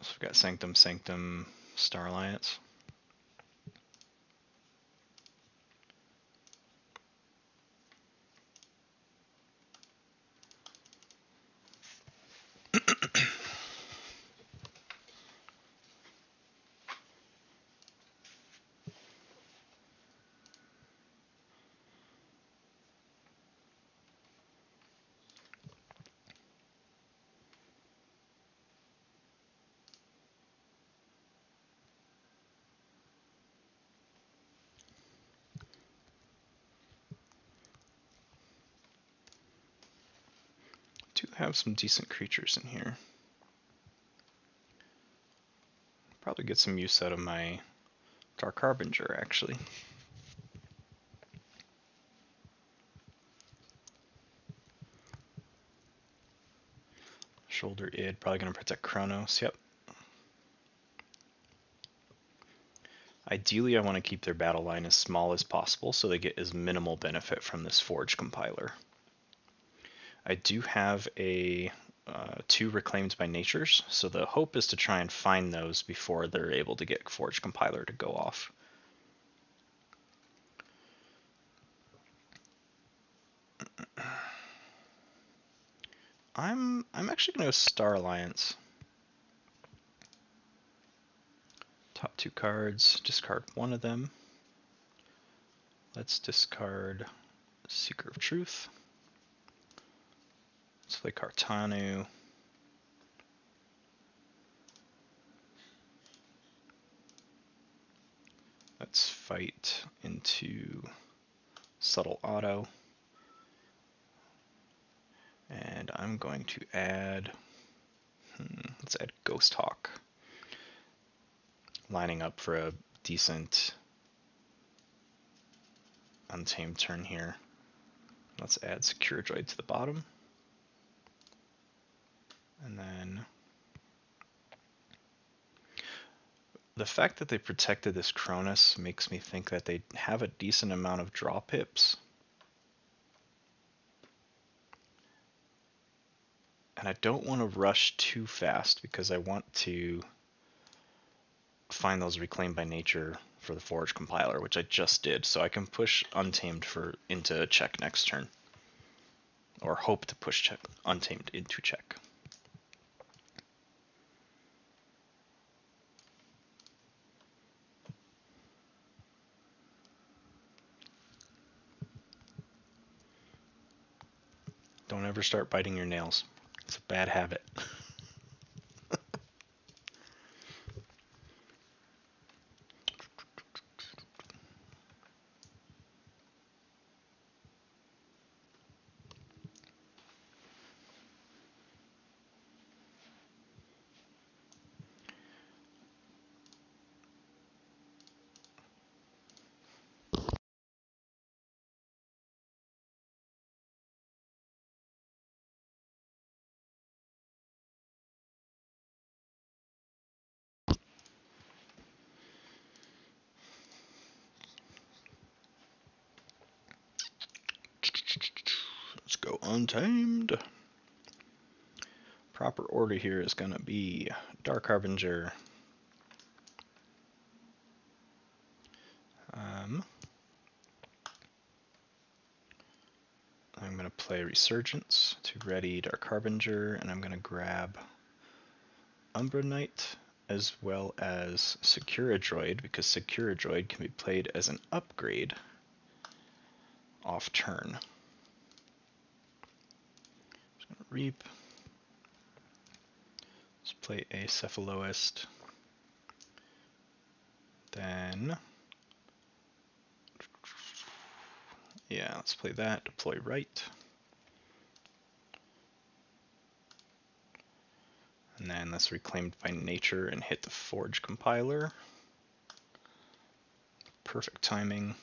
So we've got Sanctum, Star Alliance. Do have some decent creatures in here. Probably get some use out of my Dark Harbinger, actually. Shoulder Id, probably going to protect Chronos, yep. Ideally, I want to keep their battle line as small as possible so they get as minimal benefit from this Forge Compiler. I do have a 2 Reclaimed by Natures, so the hope is to try and find those before they're able to get Forge Compiler to go off. I'm actually going to go Star Alliance. Top 2 cards, discard 1 of them. Let's discard Seeker of Truth. Let's play Cartanu. Let's fight into Subtle Auto. And I'm going to add, let's add Ghost Hawk. Lining up for a decent Untamed turn here. Let's add Securajoid to the bottom. And then the fact that they protected this Cronus makes me think that they have a decent amount of draw pips. And I don't want to rush too fast because I want to find those reclaimed by nature for the Forge compiler, which I just did, so I can push Untamed into check next turn. Or hope to push Untamed into check. Don't ever start biting your nails. It's a bad habit. Let's go Untamed. Proper order here is going to be Dark Harbinger. I'm going to play Resurgence to ready Dark Harbinger, and I'm going to grab Umbra Knight as well as Secura Droid, because Secura Droid can be played as an upgrade off turn. Just going to Reap. Let's play a Cephaloist. Then, yeah, let's play that, deploy right. And then let's Reclaimed by Nature and hit the Forge compiler. Perfect timing.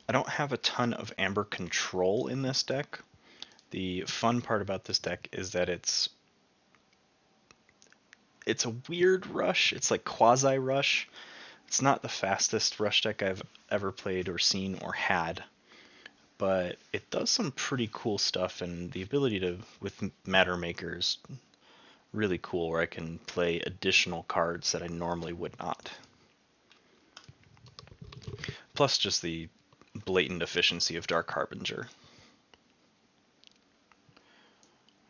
I don't have a ton of Amber control in this deck. The fun part about this deck is that it's a weird rush. It's like quasi-rush. It's not the fastest rush deck I've ever played or seen or had, but it does some pretty cool stuff, and the ability to, with Matter Maker, is really cool, where I can play additional cards that I normally would not. Plus just the blatant efficiency of Dark Harbinger.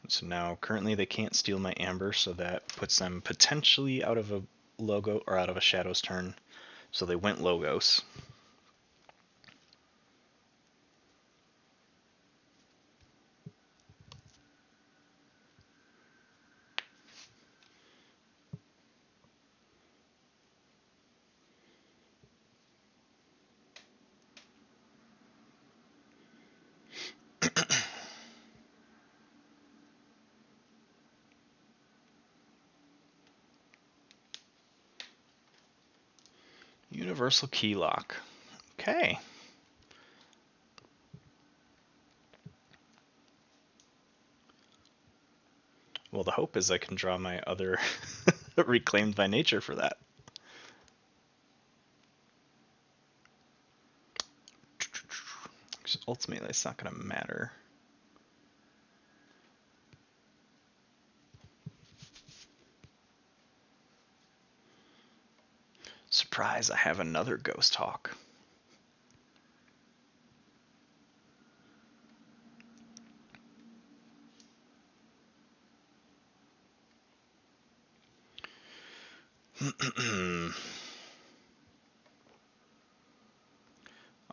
So now currently they can't steal my Amber, so that puts them potentially out of a logo or out of a Shadow's turn. So they went Logos. Universal Keylock. Okay. Well, the hope is I can draw my other Reclaimed by Nature for that. Ultimately, it's not going to matter. Surprise, I have another Ghost Hawk.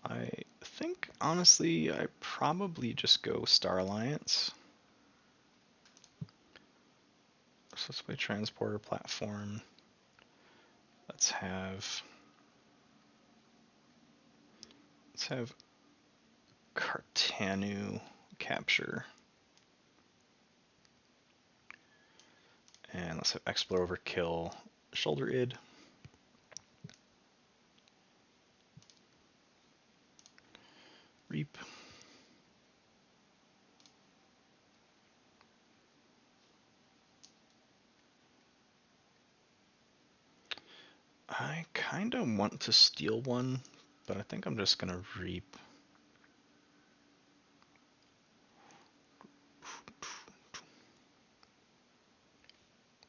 I think, honestly, I probably just go Star Alliance. So let's play Transporter Platform. Let's have Cartanu capture. And let's have Explore Overkill Shoulder Id. Reap. I kind of want to steal one, but I think I'm just gonna reap.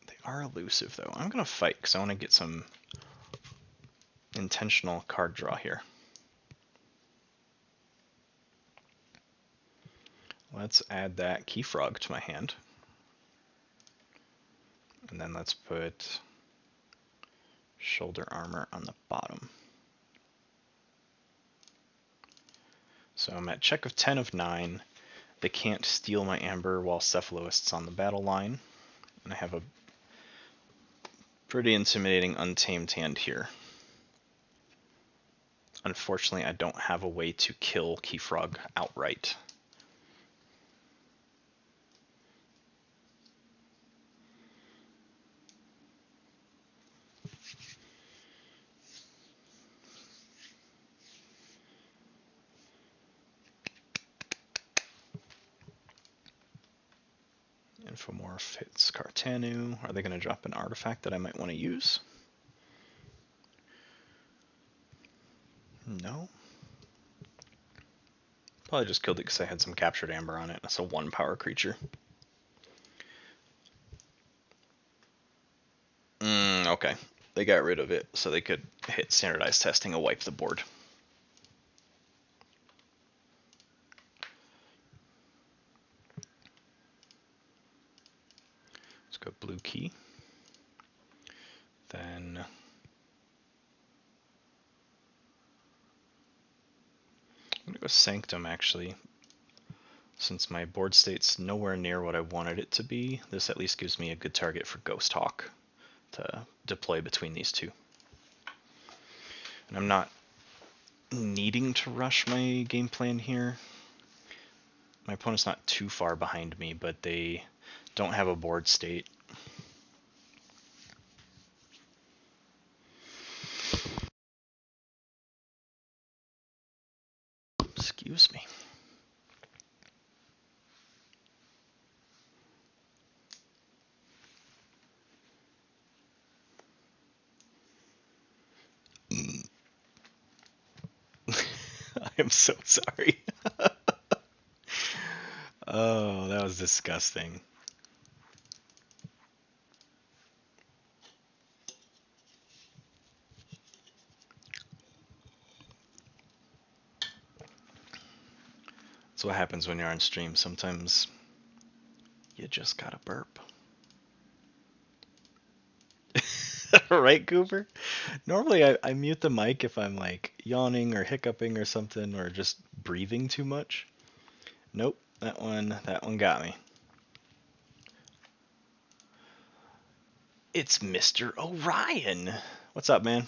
They are elusive though. I'm gonna fight because I want to get some intentional card draw here. Let's add that Keyfrog to my hand. And then let's put shoulder armor on the bottom. So I'm at check of 10 of 9. They can't steal my amber while Cephaloist's on the battle line. And I have a pretty intimidating untamed hand here. Unfortunately, I don't have a way to kill Keyfrog outright. Infomorph hits Cartanu. Are they going to drop an artifact that I might want to use? No. Probably just killed it because I had some captured amber on it. That's a 1 power creature. Okay. They got rid of it so they could hit standardized testing and wipe the board. Let's go blue key. Then I'm going to go Sanctum, actually. Since my board state's nowhere near what I wanted it to be, this at least gives me a good target for Ghost Hawk to deploy between these two. And I'm not needing to rush my game plan here. My opponent's not too far behind me, but they don't have a board state. Excuse me. I am so sorry. Oh, that was disgusting. That's what happens when you're on stream. Sometimes you just gotta burp. Right, Cooper? Normally I mute the mic if I'm like yawning or hiccuping or something or just breathing too much. Nope, that one got me. It's Mr. Orion. What's up, man?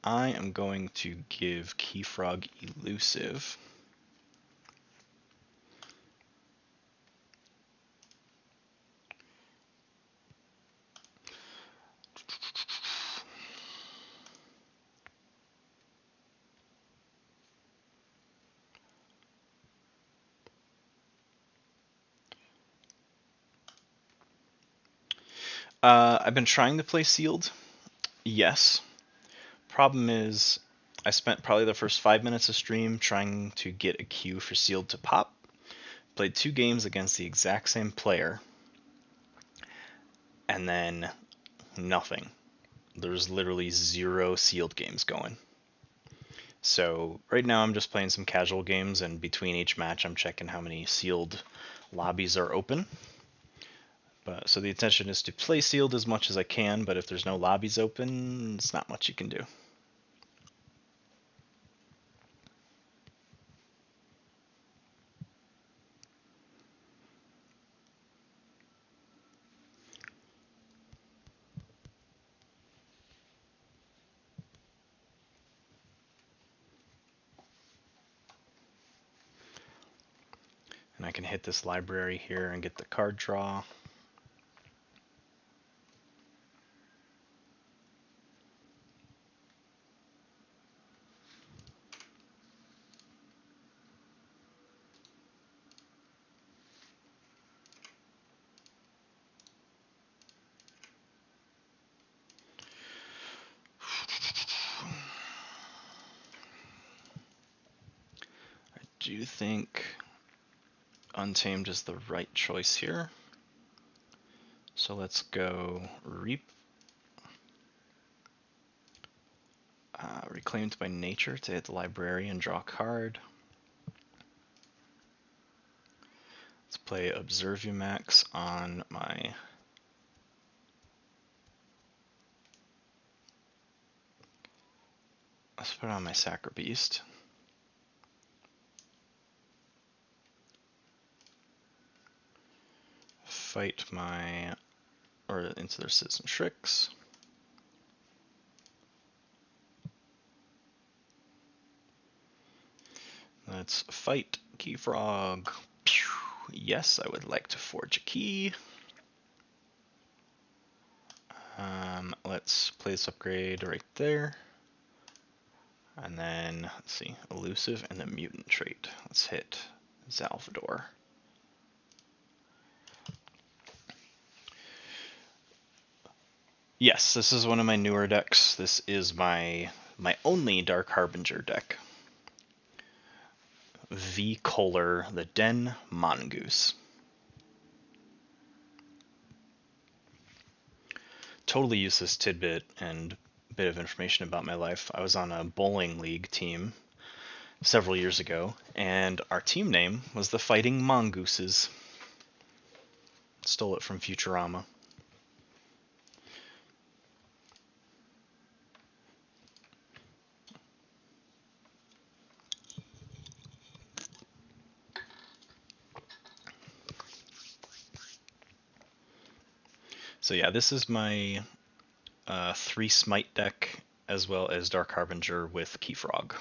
I am going to give Keyfrog Elusive. I've been trying to play sealed. Yes. Problem is, I spent probably the first 5 minutes of stream trying to get a queue for sealed to pop. Played 2 games against the exact same player. And then nothing. There's literally 0 sealed games going. So right now I'm just playing some casual games, and between each match I'm checking how many sealed lobbies are open. But so the intention is to play sealed as much as I can, but if there's no lobbies open, it's not much you can do. And I can hit this library here and get the card draw. do think Untamed is the right choice here. So let's go Reap. Reclaimed by Nature to hit the library and draw a card. Let's play Observe You Max on my let's put it on my Sacra Beast. Fight my into their Citizen Shrix. Let's fight Keyforge. Yes, I would like to forge a key. Let's play this upgrade right there. And then, let's see, Elusive and the Mutant trait. Let's hit Zalvador. Yes, this is one of my newer decks. This is my only Dark Harbinger deck. V. Kohler, the Den Mongoose. Totally useless tidbit and bit of information about my life. I was on a bowling league team several years ago, and our team name was the Fighting Mongooses. Stole it from Futurama. So yeah, this is my 3 Smite deck, as well as Dark Harbinger with Keyfrog.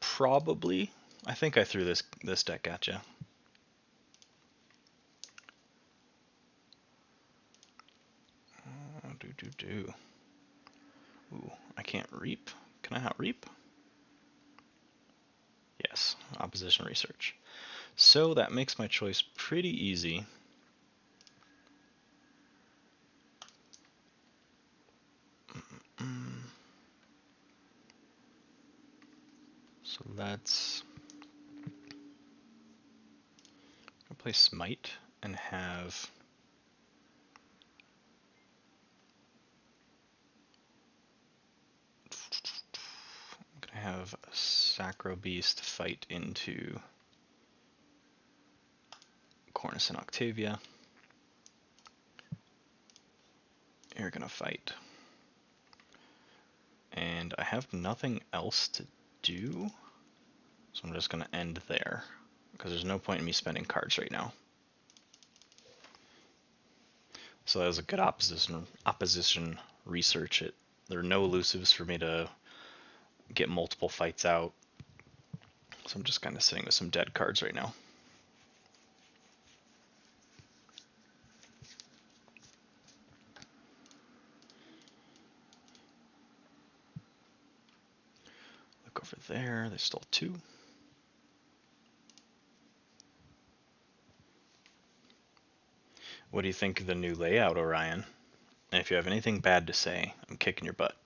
Probably. I think I threw this deck at you. Ooh, I can't reap. Can I not reap? Yes, opposition research. So that makes my choice pretty easy. So let's play Smite and have Sacro Beast fight into Cornus and Octavia. You're gonna fight. And I have nothing else to do, so I'm just gonna end there, because there's no point in me spending cards right now. So that was a good opposition research. There are no elusives for me to get multiple fights out, so I'm just kind of sitting with some dead cards right now. Look over there, they stole 2. What do you think of the new layout, Orion? And if you have anything bad to say, I'm kicking your butt.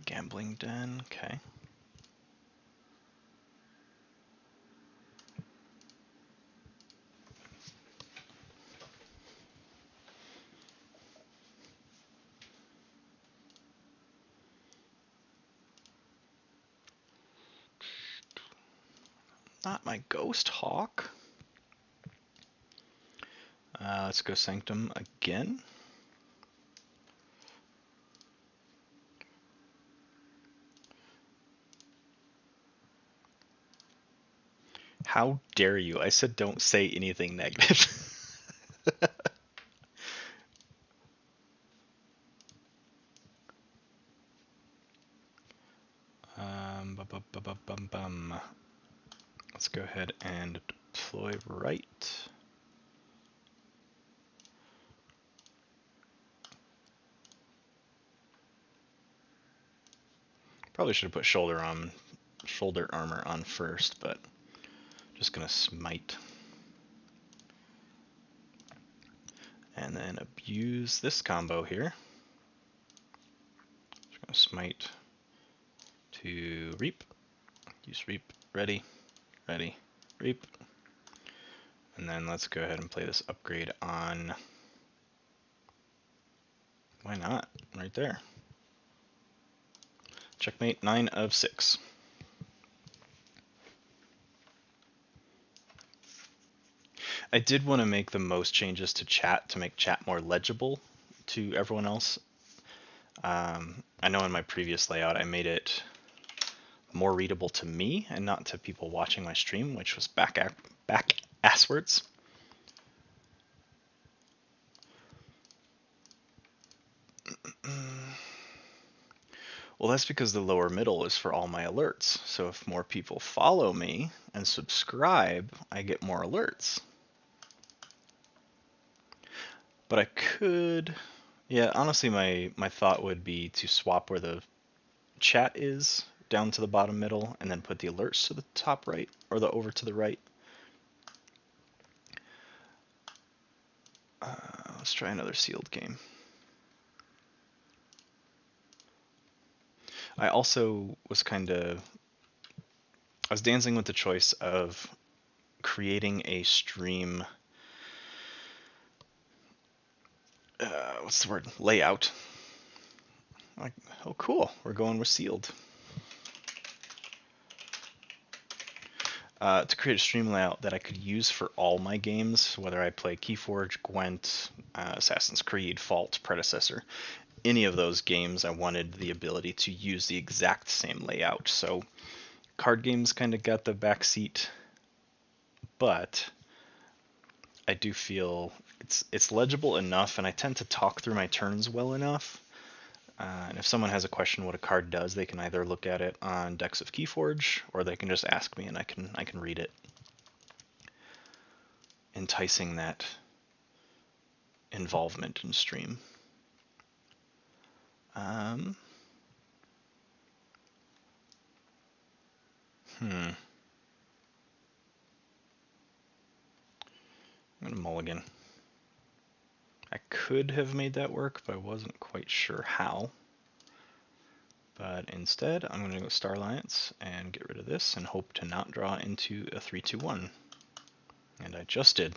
Gambling den, okay. Not my Ghost Hawk. Let's go Sanctum again. How dare you? I said don't say anything negative. Let's go ahead and deploy right. Probably should have put shoulder armor on first, but just gonna smite. And then abuse this combo here. Just gonna smite to reap. Use reap, ready, ready, reap. And then let's go ahead and play this upgrade on, why not, right there. Checkmate, 9 of 6. I did want to make the most changes to chat to make chat more legible to everyone else. I know in my previous layout I made it more readable to me and not to people watching my stream, which was back asswards. Well, that's because the lower middle is for all my alerts. So if more people follow me and subscribe, I get more alerts. But I could, yeah, honestly, my thought would be to swap where the chat is down to the bottom middle and then put the alerts to the top right or the over to the right. Let's try another sealed game. I also was I was dancing with the choice of creating a stream, what's the word, layout. Like, oh cool, we're going with sealed. To create a stream layout that I could use for all my games, whether I play Keyforge, Gwent, Assassin's Creed, Fault, Predecessor, any of those games, I wanted the ability to use the exact same layout. So card games kind of got the backseat, but I do feel it's legible enough, and I tend to talk through my turns well enough. And if someone has a question what a card does, they can either look at it on Decks of Keyforge, or they can just ask me and I can read it. Enticing that involvement in stream. I'm gonna mulligan. I could have made that work, but I wasn't quite sure how. But instead, I'm going to go Star Alliance and get rid of this and hope to not draw into a 3-2-1. And I just did.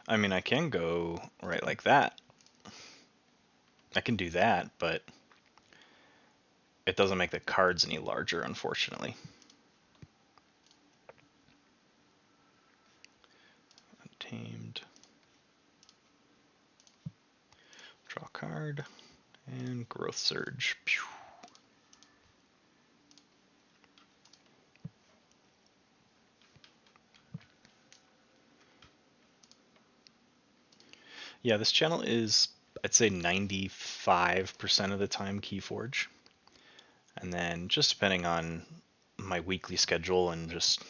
I mean, I can go right like that. I can do that, but it doesn't make the cards any larger, unfortunately. Untamed. Draw card. And Growth Surge. Pew. Yeah, this channel is, I'd say 95% of the time Keyforge. And then just depending on my weekly schedule and just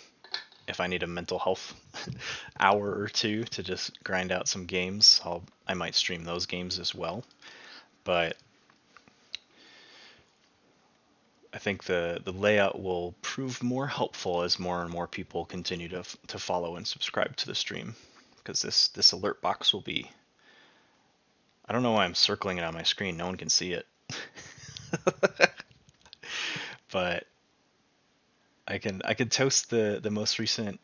if I need a mental health hour or two to just grind out some games, I might stream those games as well. But I think the layout will prove more helpful as more and more people continue to follow and subscribe to the stream, because this alert box will be, I don't know why I'm circling it on my screen, no one can see it. But I can toast the most recent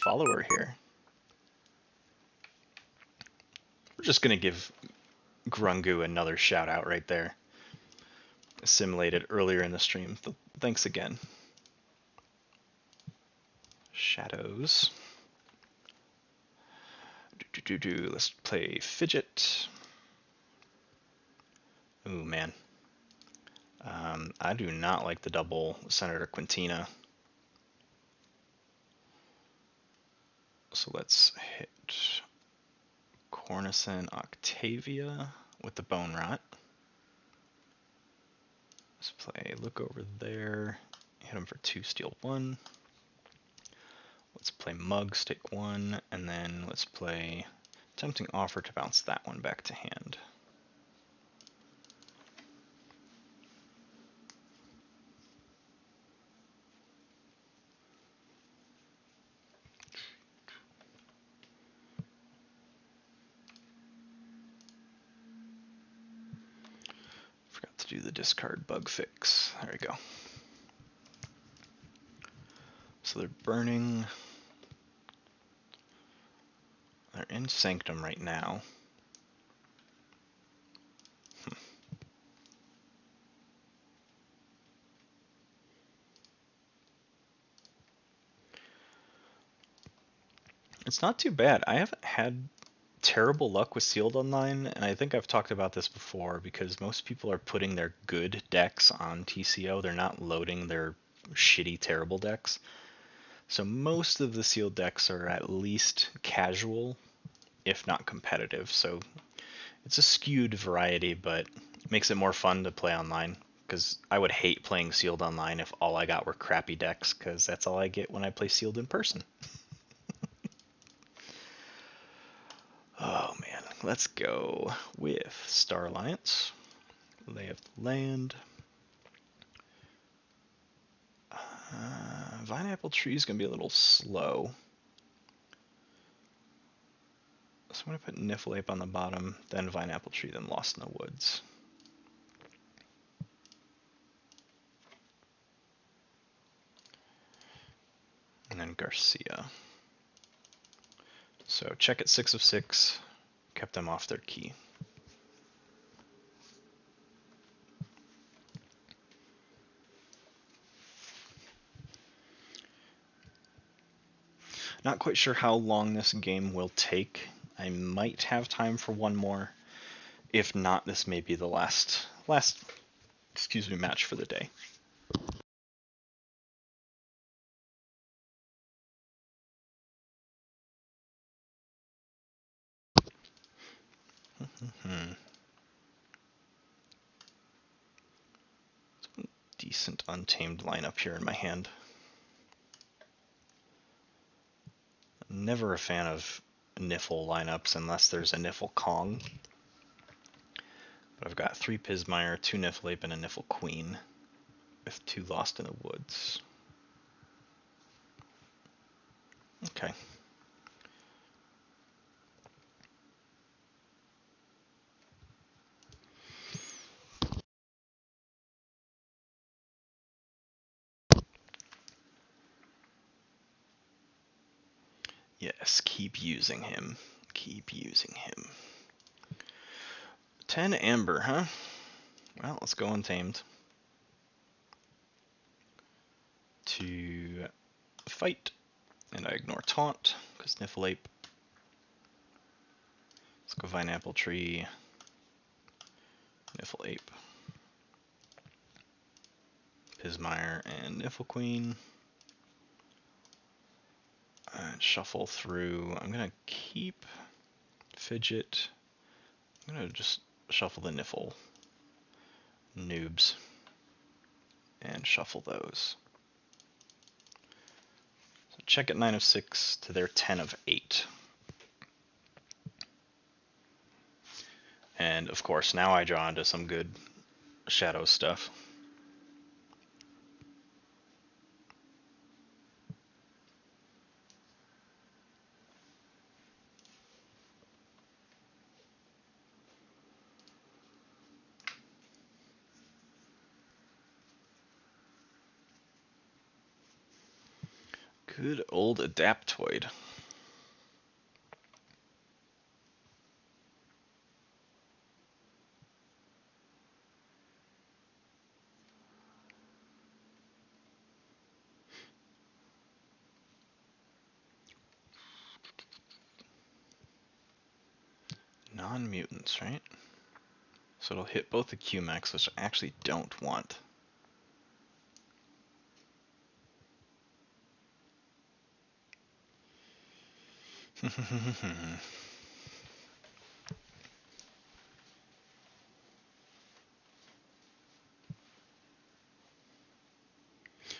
follower here. We're just gonna give Grungu another shout out right there. Assimilated earlier in the stream. Thanks again. Shadows. Let's play Fidget. Ooh, man. I do not like the double Senator Quintina. So let's hit Cornison Octavia with the Bone Rot. Let's play Look Over There. Hit him for 2, steal 1. Let's play Mugs, take 1. And then let's play Tempting Offer to bounce that one back to hand. the discard bug fix. There we go. So they're burning. They're in Sanctum right now. It's not too bad. I haven't had terrible luck with Sealed Online, and I think I've talked about this before because most people are putting their good decks on TCO. They're not loading their shitty, terrible decks. So most of the sealed decks are at least casual, if not competitive. So it's a skewed variety, but it makes it more fun to play online. Because I would hate playing sealed online if all I got were crappy decks, because that's all I get when I play sealed in person. Oh man, let's go with Star Alliance. Lay of the Land. Vineapple Tree is going to be a little slow. So I'm going to put Niffleape on the bottom, then Vineapple Tree, then Lost in the Woods. And then Garcia. So check at 6 of 6, kept them off their key. Not quite sure how long this game will take. I might have time for one more. If not, this may be the last match for the day. Decent untamed lineup here in my hand. Never a fan of Niffle lineups unless there's a Niffle Kong. But I've got 3 Pismire, 2 Niffleape, and a Niffle Queen with 2 Lost in the Woods. Okay. Yes, keep using him. Keep using him. 10 Amber, huh? Well, let's go Untamed. To fight, and I ignore Taunt, because Niffleape. Let's go Vineapple Tree, Niffleape, Pismire, and Niffle Queen. And shuffle through. I'm going to keep Fidget. I'm going to just shuffle the Niffle noobs and shuffle those. So check at 9 of 6 to their 10 of 8. And of course, now I draw into some good shadow stuff. Good old Adaptoid. Non-mutants, right? So it'll hit both the Q-Max, which I actually don't want.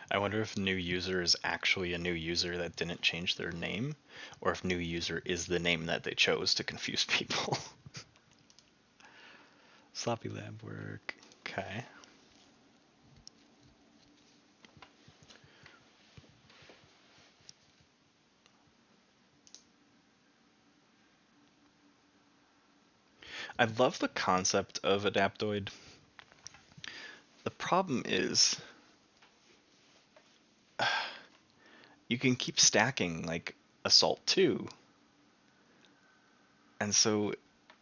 I wonder if new user is actually a new user that didn't change their name, or if new user is the name that they chose to confuse people. Sloppy lab work. Okay. I love the concept of Adaptoid. problem is you can keep stacking like Assault 2, and so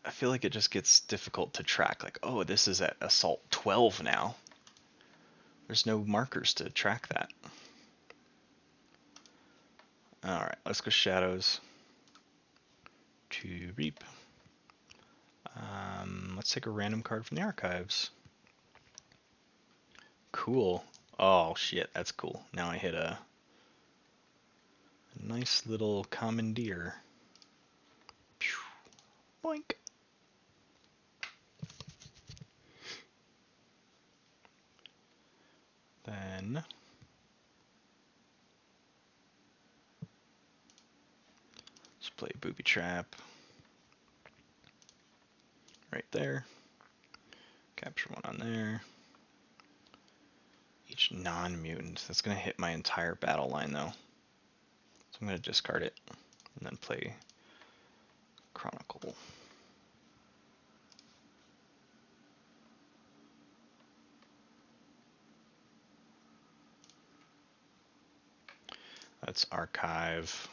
I feel like it just gets difficult to track. Like, oh, this is at Assault 12 now. There's no markers to track that. Alright, let's go Shadows to Reap. Let's take a random card from the archives. Cool. Oh shit, that's cool. Now I hit a nice little commandeer. Boink. Then let's play Booby Trap right there. Capture one on there. Each non-mutant. That's going to hit my entire battle line though. So I'm going to discard it and then play Chronicle. Let's archive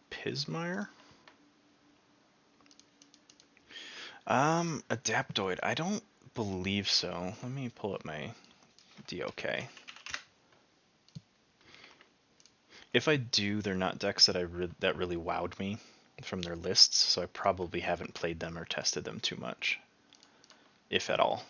Pismire. Adaptoid. I don't believe so. Let me pull up my DOK. If I do, they're not decks that that really wowed me from their lists, so I probably haven't played them or tested them too much, if at all.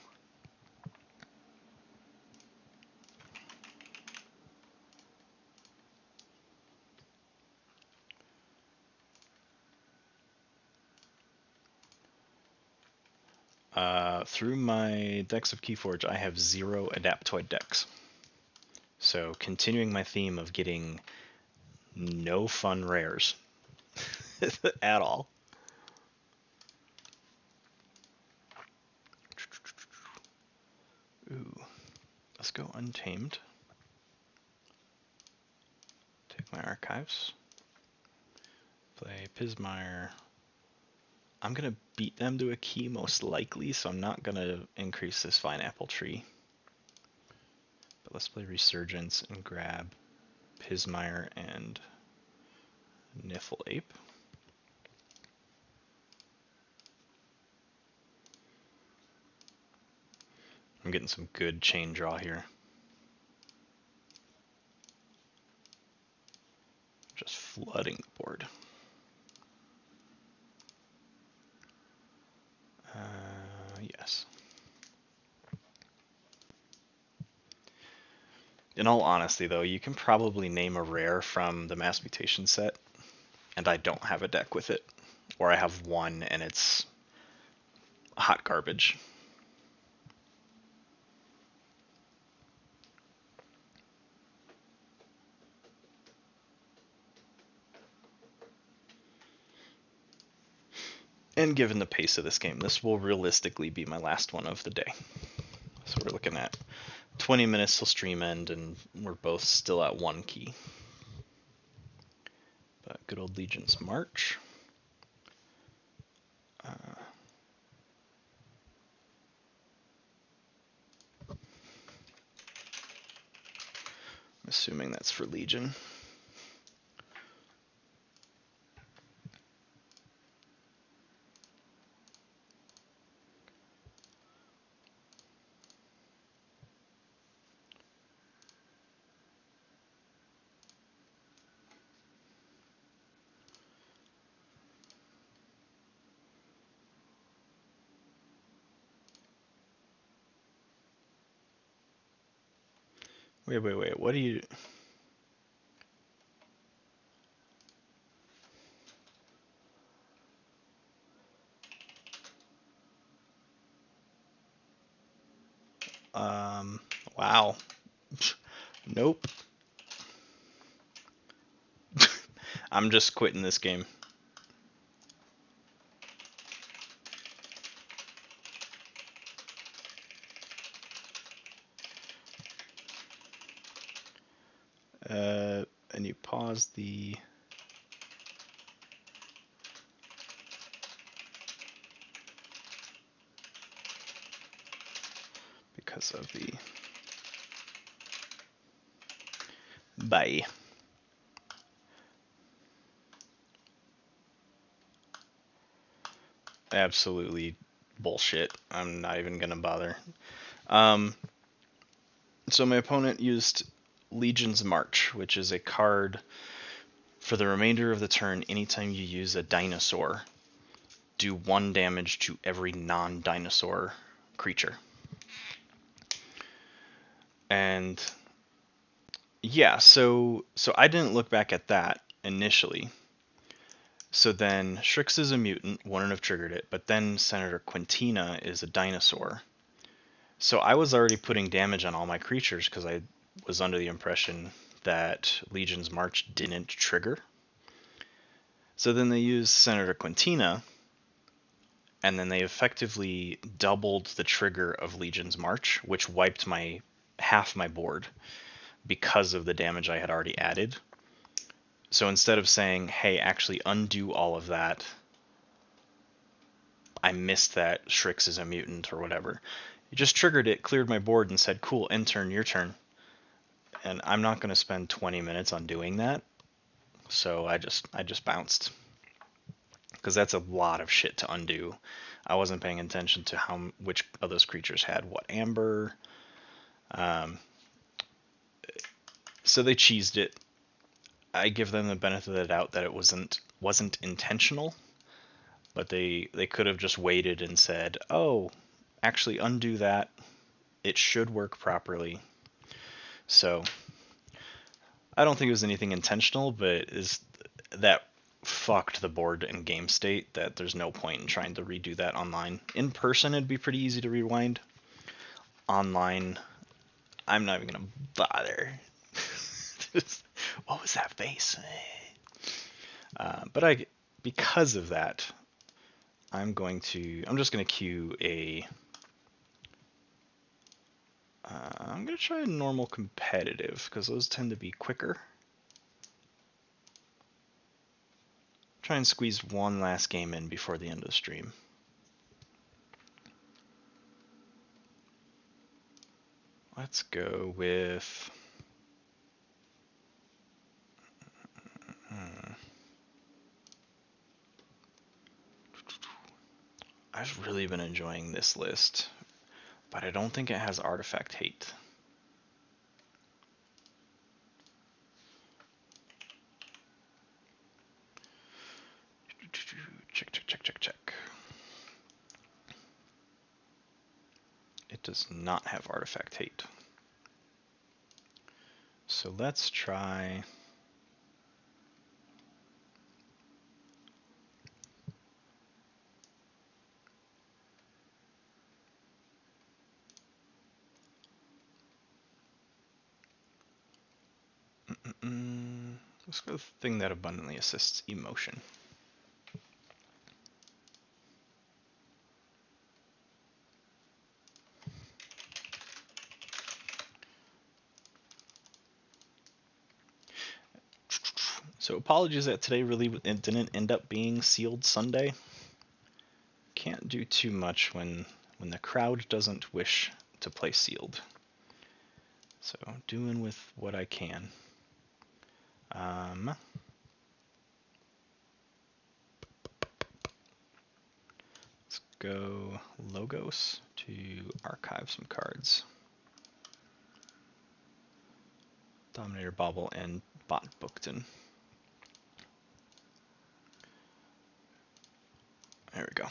Through my decks of Keyforge, I have 0 Adaptoid decks. So continuing my theme of getting no fun rares at all. Ooh, let's go Untamed. Take my archives. Play Pismire. I'm going to beat them to a key most likely, so I'm not going to increase this Pineapple Tree. But let's play Resurgence and grab Pismire and Niffle Ape. I'm getting some good chain draw here. Just flooding the board. Yes. In all honesty, though, you can probably name a rare from the Mass Mutation set, and I don't have a deck with it. Or I have one, and it's hot garbage. And given the pace of this game, this will realistically be my last one of the day. So we're looking at 20 minutes till stream end, and we're both still at 1 key. But good old Legion's March. I'm assuming that's for Legion. Wait, what do you... Wow. Nope. I'm just quitting this game. And you pause the... because of the... Bye. Absolutely bullshit. I'm not even gonna bother. So my opponent used Legion's March, which is a card for the remainder of the turn. Anytime you use a dinosaur, do 1 damage to every non-dinosaur creature. And yeah, so I didn't look back at that initially. So then Strix is a mutant, wouldn't have triggered it, but then Senator Quintina is a dinosaur. So I was already putting damage on all my creatures because I was under the impression that Legion's March didn't trigger. So then they used Senator Quintina, and then they effectively doubled the trigger of Legion's March, which wiped my half my board because of the damage I had already added. So instead of saying, hey, actually undo all of that, I missed that Strix is a mutant or whatever. It just triggered it, cleared my board, and said, cool, end turn, your turn. And I'm not going to spend 20 minutes on doing that. So I just bounced. Because that's a lot of shit to undo. I wasn't paying attention to which of those creatures had what amber. So they cheesed it. I give them the benefit of the doubt that it wasn't intentional, but they could have just waited and said, "Oh, actually undo that. It should work properly." So I don't think it was anything intentional, but is that fucked the board and game state that there's no point in trying to redo that online. In person, it'd be pretty easy to rewind. Online, I'm not even gonna bother. What was that face? But because of that, I'm just gonna queue a. I'm gonna try a normal competitive because those tend to be quicker. Try and squeeze one last game in before the end of the stream. Let's go with. I've really been enjoying this list, but I don't think it has artifact hate. Check. It does not have artifact hate. So let's try. Let's go with the thing that abundantly assists emotion. So apologies that today really didn't end up being sealed Sunday. Can't do too much when the crowd doesn't wish to play sealed. So doing with what I can. Let's go Logos to archive some cards. Dominator Bauble and Bot Bookton. There we go.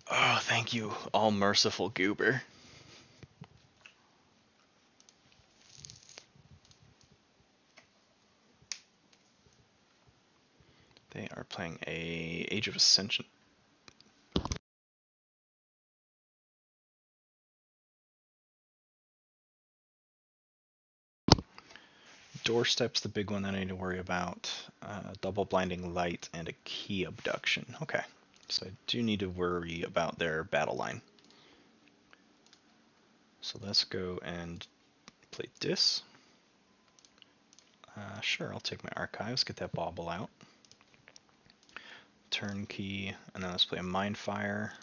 Oh, thank you, all merciful goober. They are playing a Age of Ascension. Doorstep's the big one that I need to worry about. Double Blinding Light and a Key Abduction. Okay, so I do need to worry about their battle line. So let's go and play this. Sure, I'll take my archives, get that bauble out. turnkey, and then let's play a Mind Fire.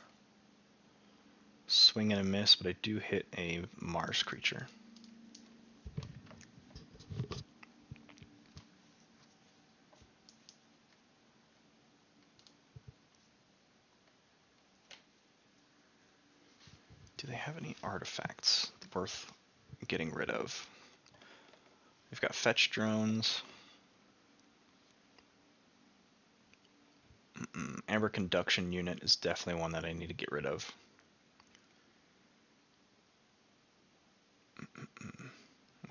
Swing and a miss, but I do hit a Mars creature. Do they have any artifacts worth getting rid of? We've got fetch drones. Amber conduction unit is definitely one that I need to get rid of.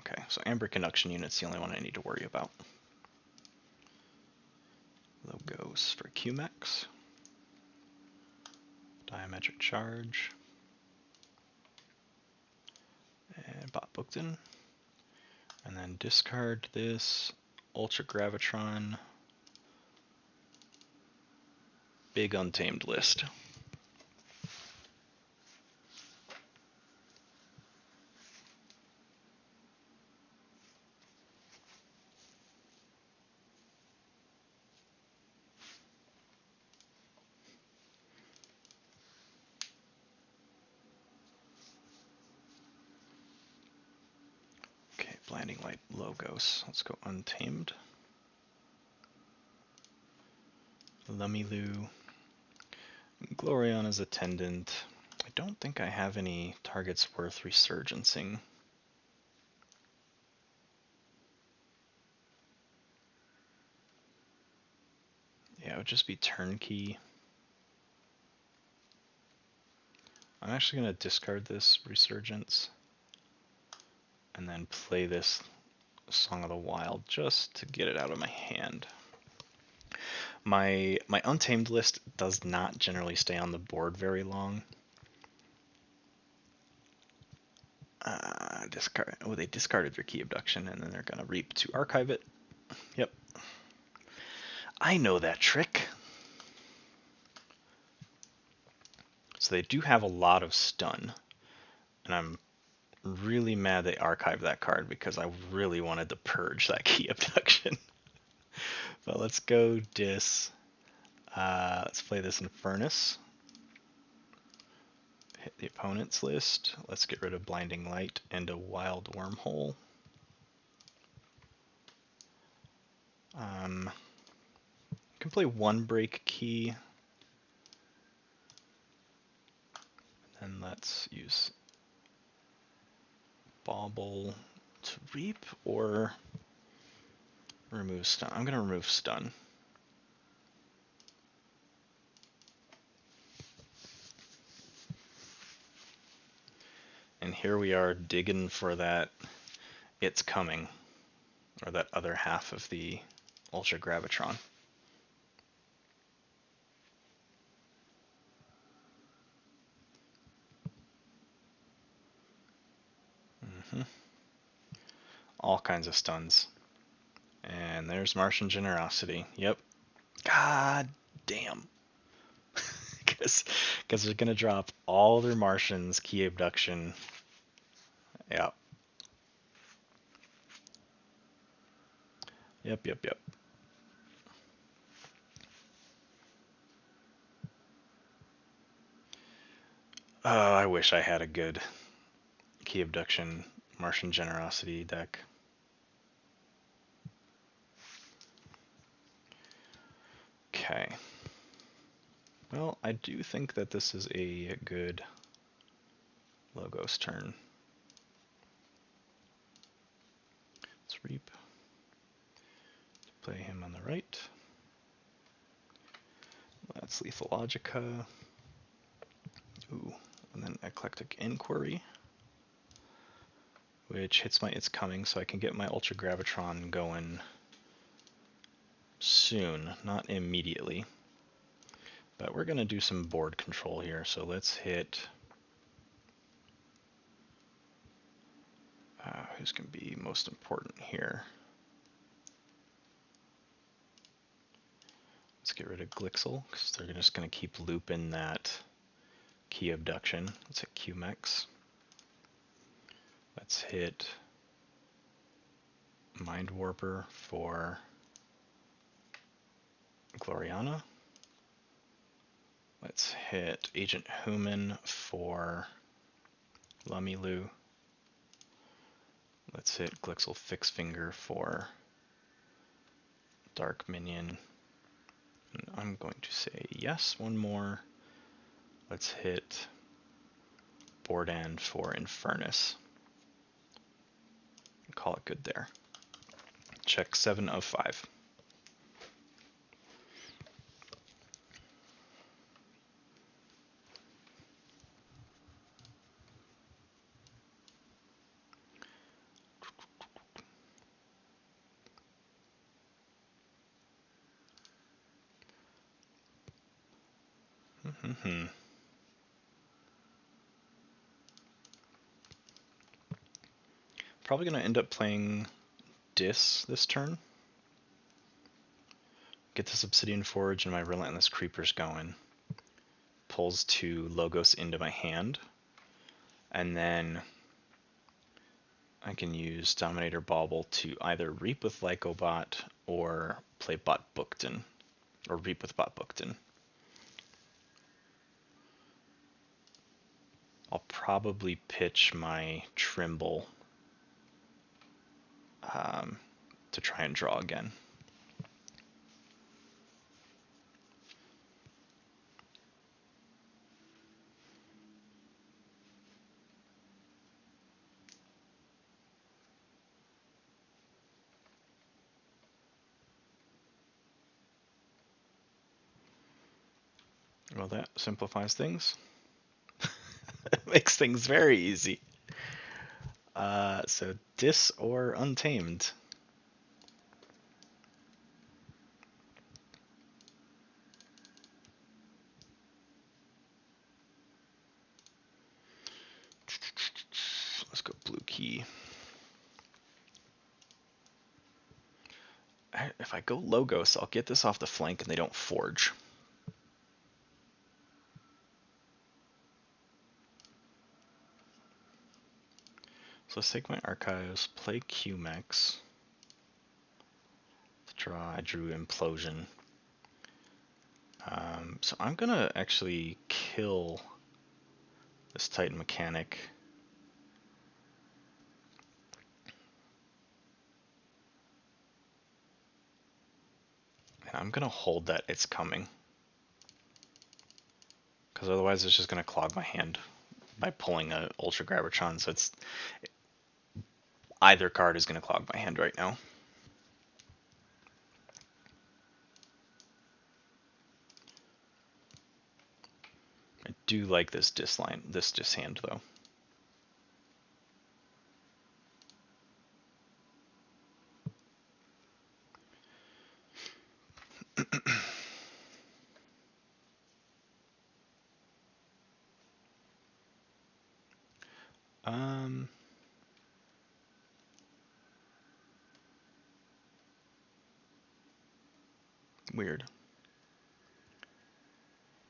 Okay, so amber conduction unit's the only one I need to worry about. Logos for QMAX. Diametric charge. And bot booked in. And then discard this Ultra Gravitron big untamed list. Okay, blinding light logos. Let's go untamed. Lumilu. Gloriana's attendant. I don't think I have any targets worth resurgencing. Yeah, it would just be turnkey. I'm actually going to discard this resurgence and then play this Song of the Wild just to get it out of my hand. My untamed list does not generally stay on the board very long. Discard. Oh, they discarded their key abduction, and then they're gonna reap to archive it. Yep. I know that trick. So they do have a lot of stun, and I'm really mad they archived that card because I really wanted to purge that key abduction. But let's go dis. Let's play this in Furnace. Hit the opponent's list. Let's get rid of Blinding Light and a Wild Wormhole. Can play one break key. And let's use Bauble to reap or remove stun. I'm going to remove stun. And here we are digging for that It's Coming, or that other half of the Ultra Gravitron. All kinds of stuns. And there's Martian Generosity. Yep. God damn. Because they're going to drop all their Martians, key abduction. Yep. Yep. Oh, I wish I had a good key abduction Martian Generosity deck. Okay. Well, I do think that this is a good Logos turn. Let's reap. Play him on the right. That's Lethal Logica. Ooh, and then Eclectic Inquiry, which hits my It's Coming, so I can get my Ultra Gravitron going soon, not immediately. But we're going to do some board control here, so let's hit... who's going to be most important here? Let's get rid of Glixel, because they're just going to keep looping that key abduction. Let's hit QMEX. Let's hit Mind Warper for Gloriana. Let's hit Agent Human for Lumilu. Let's hit Glixel Fixfinger for Dark Minion. And I'm going to say yes, one more. Let's hit Bordan for Infernus. Call it good there. Check 7 of 5. Probably going to end up playing Dis this turn. Get this Obsidian Forge and my Relentless Creepers going. Pulls 2 Logos into my hand. And then I can use Dominator Bauble to either Reap with Lycobot or play Bot Bookton. Or Reap with Bot Bookton. I'll probably pitch my Trimble to try and draw again. Well, that simplifies things. It makes things very easy. So Dis or Untamed. Let's go blue key. If I go Logos, I'll get this off the flank and they don't forge. So let's take my archives, play QMax. To draw, I drew Implosion. So I'm gonna actually kill this Titan Mechanic. And I'm gonna hold that it's coming. Because otherwise it's just gonna clog my hand by pulling a Ultra Gravitron, so it's either card is gonna clog my hand right now. I do like this dis hand though. Weird.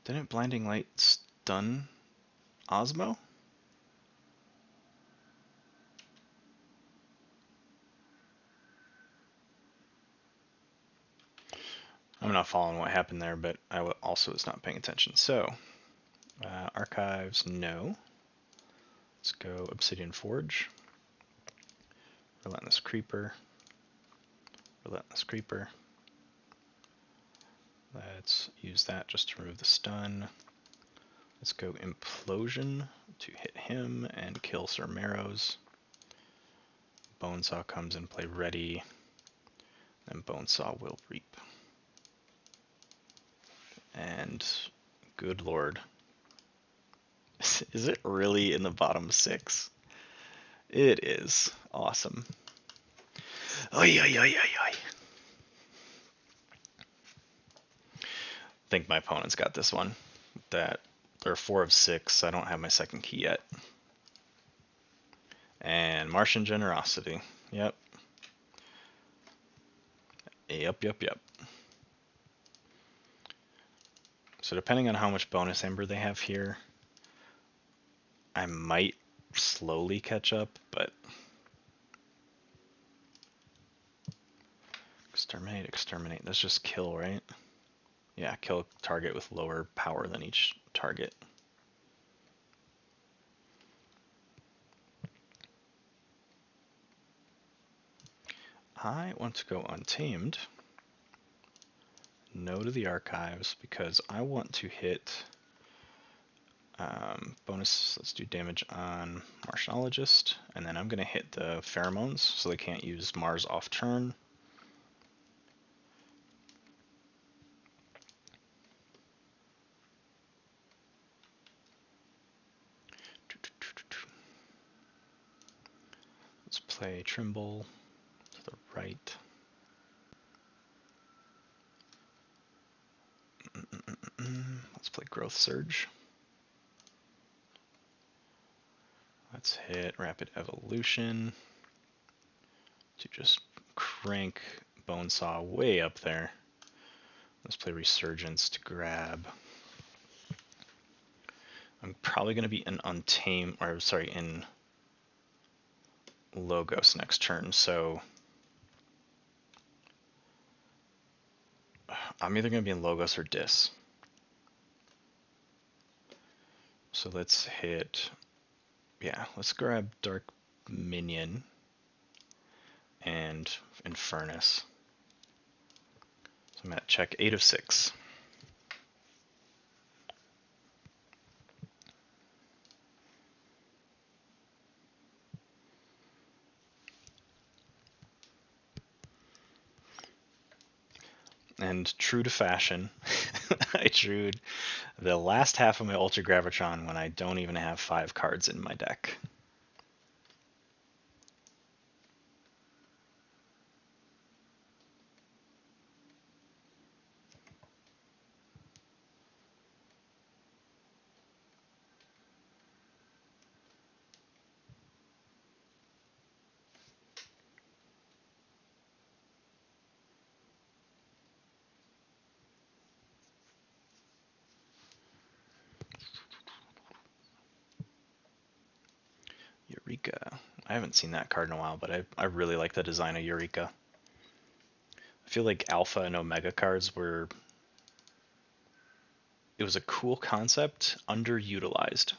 Didn't Blinding Light stun Osmo? I'm not following what happened there, but I also was not paying attention. So, archives, no. Let's go Obsidian Forge. Relentless Creeper. Relentless Creeper. Let's use that just to remove the stun. Let's go Implosion to hit him and kill Sir Marrows. Bonesaw comes in play ready. Then Bonesaw will reap. And good lord. Is it really in the bottom 6? It is. Awesome. Oy, oy, oy, oy, oy. I think my opponent's got this one. That they're 4 of 6. I don't have my second key yet. And Martian Generosity. Yep. Yep. So depending on how much bonus Ember they have here, I might slowly catch up, but exterminate. That's just kill, right? Yeah, kill a target with lower power than each target. I want to go untamed. No to the archives because I want to hit bonus. Let's do damage on Martinologist, and then I'm going to hit the pheromones so they can't use Mars off turn. Let's play Trimble to the right. Let's play Growth Surge. Let's hit Rapid Evolution to just crank Bonesaw way up there. Let's play Resurgence to grab. I'm probably going to be in Untamed, or sorry, in Logos next turn, so I'm either going to be in Logos or Dis. So let's hit, yeah, let's grab Dark Minion and Infernus. So I'm at check 8 of 6. And true to fashion, I drew the last half of my Ultra Gravitron when I don't even have 5 cards in my deck. Eureka. I haven't seen that card in a while, but I really like the design of Eureka. I feel like Alpha and Omega cards were... It was a cool concept, underutilized.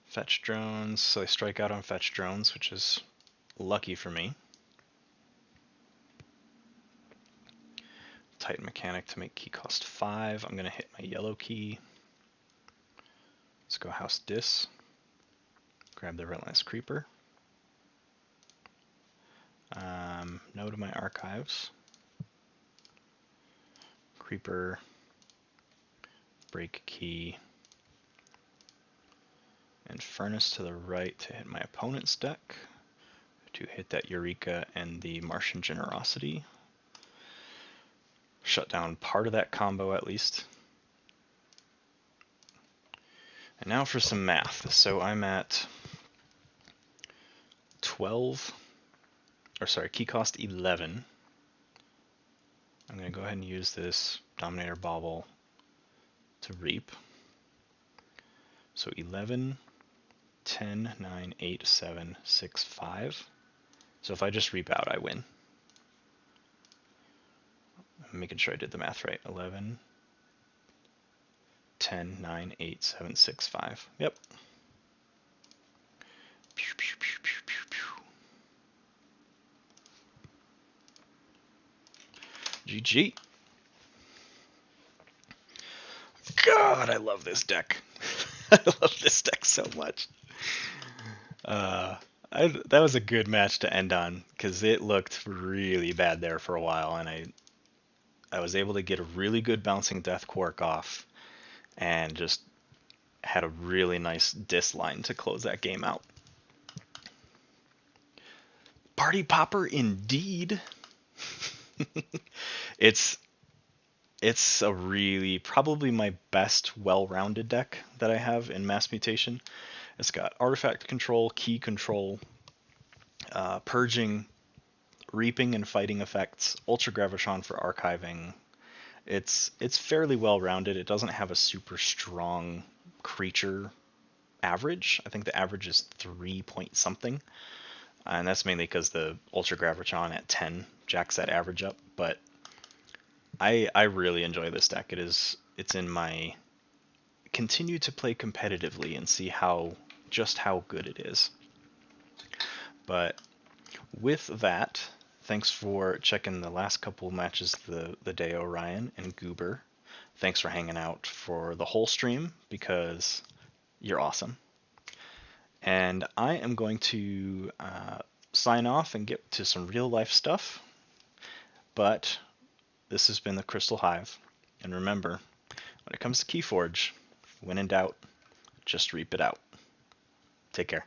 Fetch drones, so I strike out on fetch drones, which is lucky for me. Titan mechanic to make key cost 5. I'm going to hit my yellow key. Let's go House Dis. Grab the Relentless Creeper. No to my archives. Creeper. Break key. And Furnace to the right to hit my opponent's deck. To hit that Eureka and the Martian Generosity. Shut down part of that combo at least. And now for some math. So I'm at 12, or sorry, key cost 11. I'm going to go ahead and use this Dominator Bauble to reap. So 11, 10, 9, 8, 7, 6, 5. So if I just reap out, I win. I'm making sure I did the math right. 11, 10, 9, 8, 7, 6, 5. Yep. Pew, pew, pew, pew, pew, pew. GG. God, I love this deck. I love this deck so much. That was a good match to end on because it looked really bad there for a while, and I was able to get a really good bouncing Death Quark off, and just had a really nice Dis line to close that game out. Party Popper indeed. It's a really, probably my best well-rounded deck that I have in Mass Mutation. It's got artifact control, key control, purging, reaping and fighting effects, Ultra Gravitron for archiving. It's fairly well-rounded. It doesn't have a super strong creature average. I think the average is 3 point something. and that's mainly because the Ultra Gravitron at 10 jacks that average up. But I really enjoy this deck. It's in my continue to play competitively and see just how good it is. But with that, thanks for checking the last couple matches of the day, Orion and Goober. Thanks for hanging out for the whole stream because you're awesome. And I am going to sign off and get to some real life stuff. But this has been the Crystal Hive. And remember, when it comes to Keyforge, when in doubt, just reap it out. Take care.